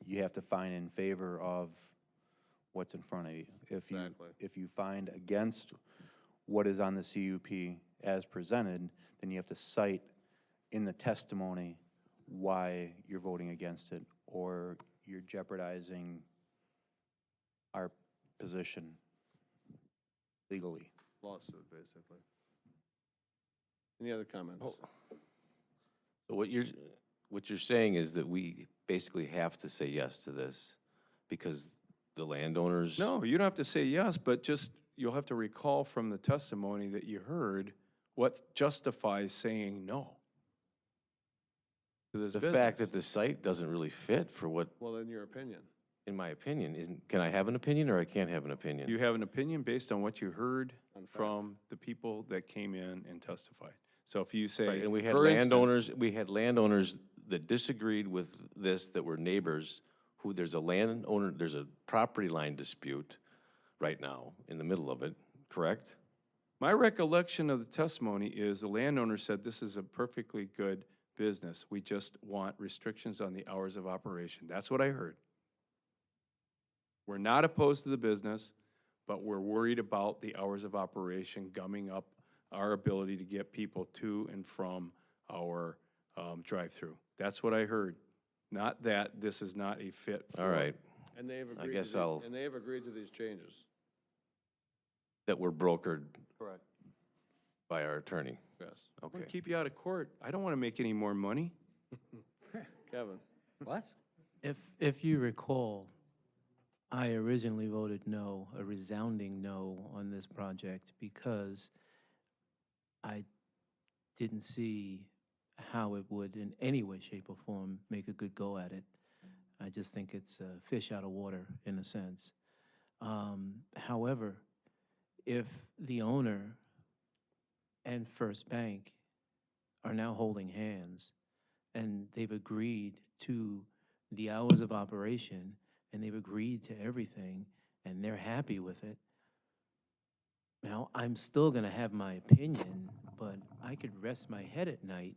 you have to find in favor of what's in front of you. Exactly. If you find against what is on the CUP as presented, then you have to cite in the testimony why you're voting against it, or you're jeopardizing our position legally. Lawsuit, basically. Any other comments? So what you're saying is that we basically have to say yes to this because the landowners. No, you don't have to say yes, but just, you'll have to recall from the testimony that you heard what justifies saying no to this The business. fact that the site doesn't really fit for what, Well, in your opinion. in my opinion, isn't, can I have an opinion or I can't have an opinion? You have an opinion based on what you heard On fact. from the people that came in and testified. So if you Right, say, and we had for instance- landowners that disagreed with this, that were neighbors, who there's a property line dispute right now in the middle of it, correct? My recollection of the testimony is the landowner said, this is a perfectly good business. We just want restrictions on the hours of operation. That's what I heard. We're not opposed to the business, but we're worried about the hours of operation gumming up our ability to get people to and from our drive-through. That's what I heard. Not that this is not a fit for. All right, And they've I agreed, guess I'll, and they've agreed to these changes. that were brokered Correct. by our attorney. Yes. I want Okay. to keep you out of court. I don't want to make any more money. Kevin? What? If you recall, I originally voted no, a resounding no on this project because I didn't see how it would in any way, shape, or form make a good go at it. I just think it's a fish out of water in a sense. However, if the owner and First Bank are now holding hands and they've agreed to the hours of operation and they've agreed to everything and they're happy with it, now I'm still gonna have my opinion, but I could rest my head at night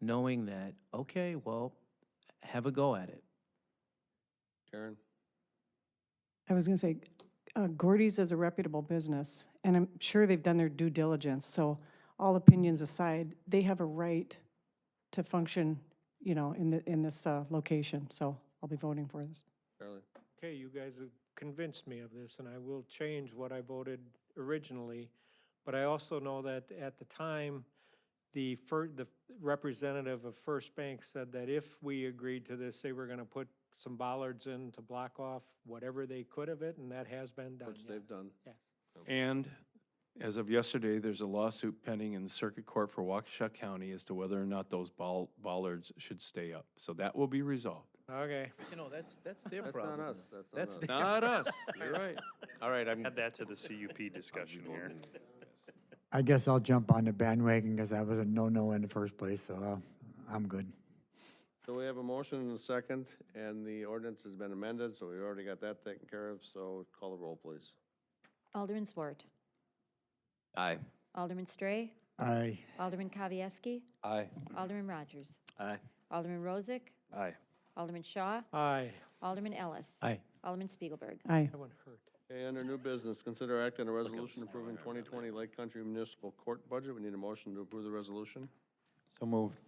knowing that, okay, well, have a go at it. Karen? I was going to say, Gordy's is a reputable business, and I'm sure they've done their due diligence, so all opinions aside, they have a right to function, you know, in this location, so I'll be voting for this. Charlie? Okay, you guys have convinced me of this, and I will change what I voted originally. But I also know that at the time, the representative of First Bank said that if we agreed to this, they were gonna put some bollards in to block off whatever they could of it, and that has been done, Which they've yes. done. Yes. And as of yesterday, there's a lawsuit pending in the Circuit Court for Waukesha County as to whether or not those bollards should stay up. So that will be resolved. Okay. You know, that's their That's problem. not us, that's not That's us. Not us, you're right. All right, I'm, Add that to the CUP discussion here. I guess I'll jump on the bandwagon because I was a no-no in the first place, so I'm good. So we have a motion and a second, and the ordinance has been amended, so we already got that taken care of, so call the roll, please. Alderman Swart. aye. Alderman Stray. Aye. Alderman Kavieski. Aye. Alderman Rogers. Aye. Alderman Rozak. Aye. Alderman Shaw. Aye. Alderman Ellis. Aye. Alderman Spiegelberg. Aye. That one hurt. Okay, under new business, consider act on a resolution approving 2020 Lake Country Municipal Court budget. We need a motion to approve the resolution. So moved.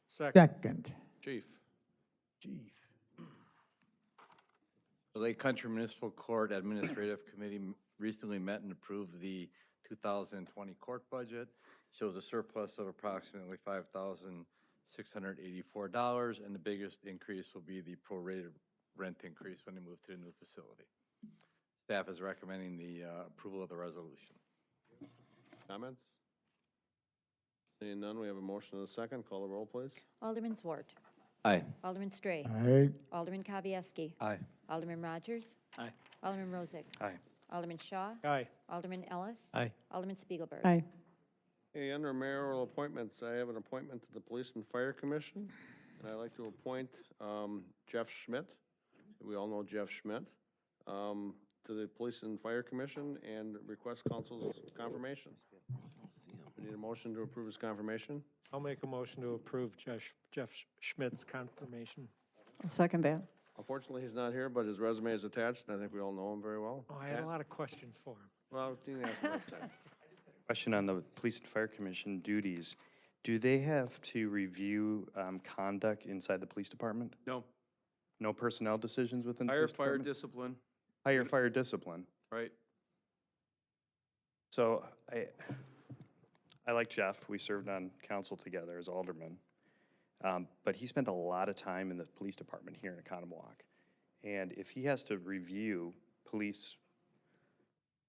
Second. Second. Chief? The Lake Country Municipal Court Administrative Committee recently met and approved the 2020 court budget. Shows a surplus of approximately $5,684, and the biggest increase will be the prorated rent increase when they move to the new facility. Staff is recommending the approval of the resolution. Comments? Seeing none, we have a motion and a second. Call the roll, please. Alderman Swart. Aye. Alderman Stray. Aye. Alderman Kavieski. Aye. Alderman Rogers. Aye. Alderman Rozak. Aye. Alderman Shaw. Aye. Alderman Ellis. Aye. Alderman Spiegelberg. Aye. Okay, under mayoral appointments, I have an appointment to the Police and Fire Commission, and I'd like to appoint Jeff Schmidt. We all know Jeff Schmidt, to the Police and Fire Commission and request council's confirmation. We need a motion to approve his confirmation. I'll make a motion to approve Jeff Schmidt's confirmation. I'll second that. Unfortunately, he's not here, but his resume is attached, and I think we all know him very well. Oh, I had a lot of questions for him. Well, you can ask him next time. Question on the Police and Fire Commission duties. Do they have to review conduct inside the police department? No, No personnel decisions within the higher police fire department? discipline, Higher fire discipline. right? So I like Jeff. We served on council together as aldermen. But he spent a lot of time in the police department here in Oconomowoc. And if he has to review police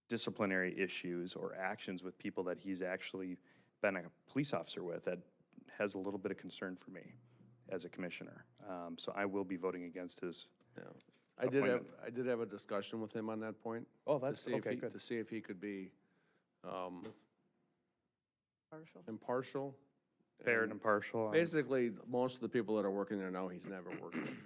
disciplinary issues or actions with people that he's actually been a police officer with, that has a little bit of concern for me as a commissioner. So I will be voting against his. Yeah. appointment. I did have a discussion with him on that point. Oh, to that's, see if okay, he- good. To see if he could be Partial. impartial. Fair and impartial. Basically, most of the people that are working there now, he's never worked with.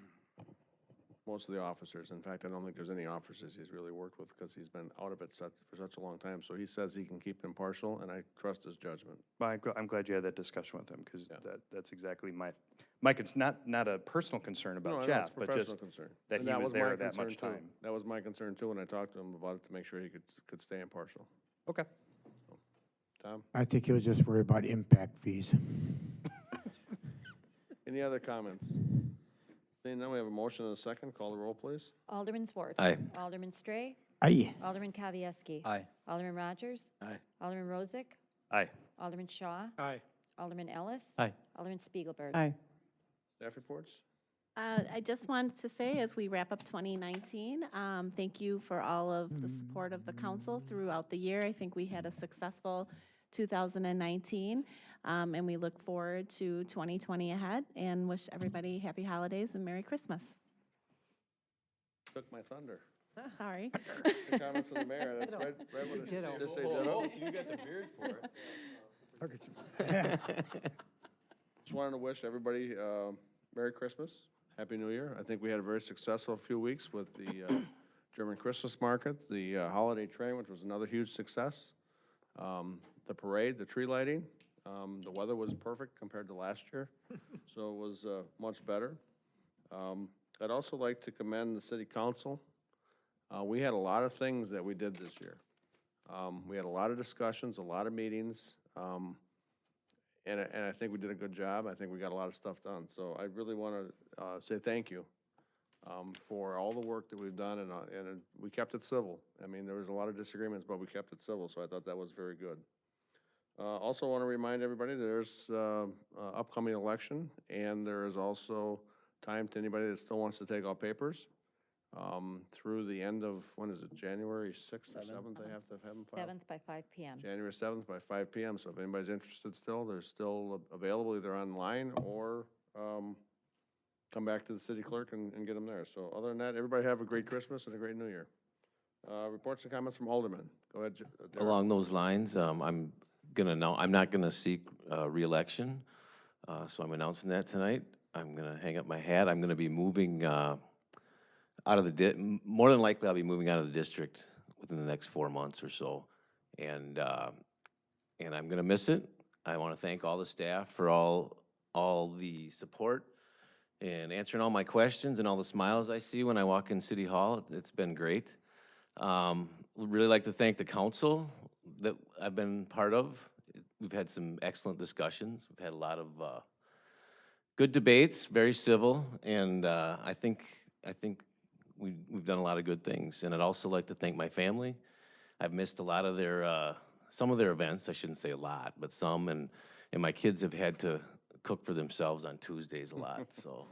Most of the officers. In fact, I don't think there's any officers he's really worked with because he's been out of it for such a long time. So he says he can keep it impartial, and I trust his judgment. Well, I'm glad you had that discussion with him, because Yeah. that's exactly my not a personal concern No, about I know, it's Jeff, but professional just concern. that And he was my there that concern much too. time. That was my concern too, when I talked to him about it, to make sure he could stay impartial. Okay. Tom? I think he was just worried about impact fees. Any other comments? Seeing none, we have a motion and a second. Call the roll, please. Alderman Zwart. Aye. Alderman Stray. Aye. Alderman Kavieski. Aye. Alderman Rogers. Aye. Alderman Rozak. Aye. Alderman Shaw. Aye. Alderman Ellis. Aye. Alderman Spiegelberg. Aye. Staff reports? I just wanted to say, as we wrap up 2019, thank you for all of the support of the council throughout the year. I think we had a successful 2019, and we look forward to 2020 ahead, and wish everybody happy holidays and Merry Christmas. Took my thunder. Sorry. Any comments from the mayor? That's right what it says. Just say ditto. You got the beard for it. Just wanted to wish everybody Merry Christmas, Happy New Year. I think we had a very successful few weeks with the German Christmas market, the holiday train, which was another huge success, the parade, the tree lighting. The weather was perfect compared to last year, so it was much better. I'd also like to commend the city council. We had a lot of things that we did this year. We had a lot of discussions, a lot of meetings, and I think we did a good job. I think we got a lot of stuff done. So I really want to say thank you for all the work that we've done, and we kept it civil. I mean, there was a lot of disagreements, but we kept it civil, so I thought that was very good. Also want to remind everybody there's upcoming election, and there is also time to anybody that still wants to take out papers through the end of, when is it, January 6th or 7th, they have to have them filed? 7th by 5 p.m. January 7th by 5 p.m. So if anybody's interested still, they're still available either online or come back to the city clerk and get them there. So other than that, everybody have a great Christmas and a great New Year. Reports and comments from Alderman. Go ahead, Derek. Along those lines, I'm not gonna seek reelection, so I'm announcing that tonight. I'm gonna hang up my hat. I'm gonna be moving out of the, more than likely I'll be moving out of the district within the next 4 months or so. And I'm gonna miss it. I wanna thank all the staff for all the support and answering all my questions and all the smiles I see when I walk in City Hall. It's been great. Would really like to thank the council that I've been part of. We've had some excellent discussions. We've had a lot of good debates, very civil, and I think we've done a lot of good things. And I'd also like to thank my family. I've missed a lot of their, some of their events. I shouldn't say a lot, but some, and my kids have had to cook for themselves on Tuesdays a lot, so.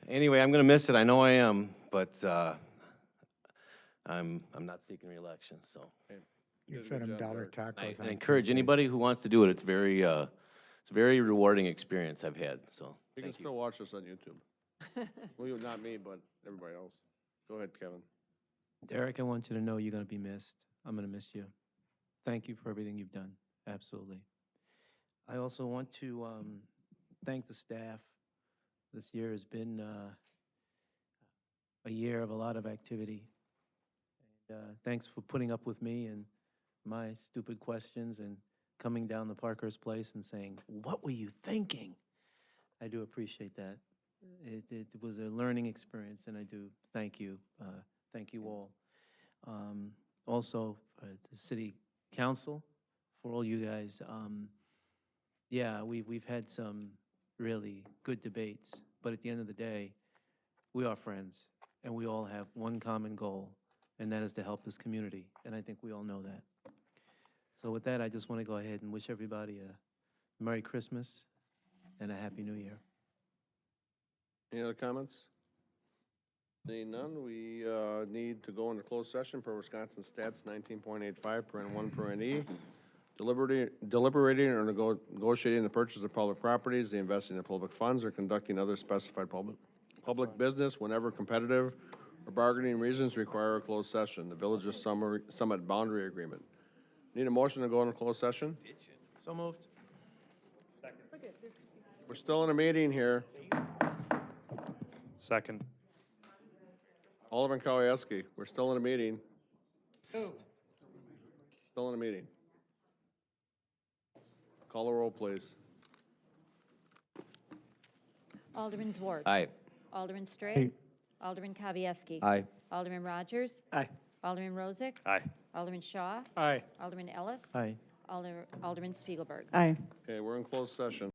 Anyway, I'm gonna miss it, I know I am, but I'm not seeking reelection, so. You Did a fed good them job, dollar Derek. tacos. I on encourage Tuesdays. anybody who wants to do it. It's a very rewarding experience I've had, so, You can thank you. still watch us on YouTube. Well, not me, but everybody else. Go ahead, Kevin. Derek, I want you to know you're going to be missed. I'm going to miss you. Thank you for everything you've done. Absolutely. I also want to thank the staff. This year has been a year of a lot of activity. And, thanks for putting up with me and my stupid questions and coming down the Parker's place and saying, "What were you thinking?" I do appreciate that. It was a learning experience, and I do thank you. Thank you all. Also, the city council, for all you guys. Yeah, we've had some really good debates, but at the end of the day, we are friends, and we all have one common goal, and that is to help this community, and I think we all know that. So with that, I just want to go ahead and wish everybody a Merry Christmas and a Happy New Year. Any other comments? Seeing none, we need to go into closed session per Wisconsin Stats 19.85, paren 1, paren E. Deliberating or negotiating the purchase of public properties, the investing in public funds, or conducting other specified public business whenever competitive or bargaining reasons require a closed session. The Village's Summit Boundary Agreement. Need a motion to go into closed session? So moved. We're still in a meeting here. Second. Alderman Kowalski, we're still in a meeting. Still in a meeting. Call the roll, please. Alderman Zwart. Aye. Alderman Stray. Alderman Kavieski. Aye. Alderman Rogers. Aye. Alderman Rozak. Aye. Alderman Shaw. Aye. Alderman Ellis. Aye. Alderman Spiegelberg. Aye. Okay, we're in closed session.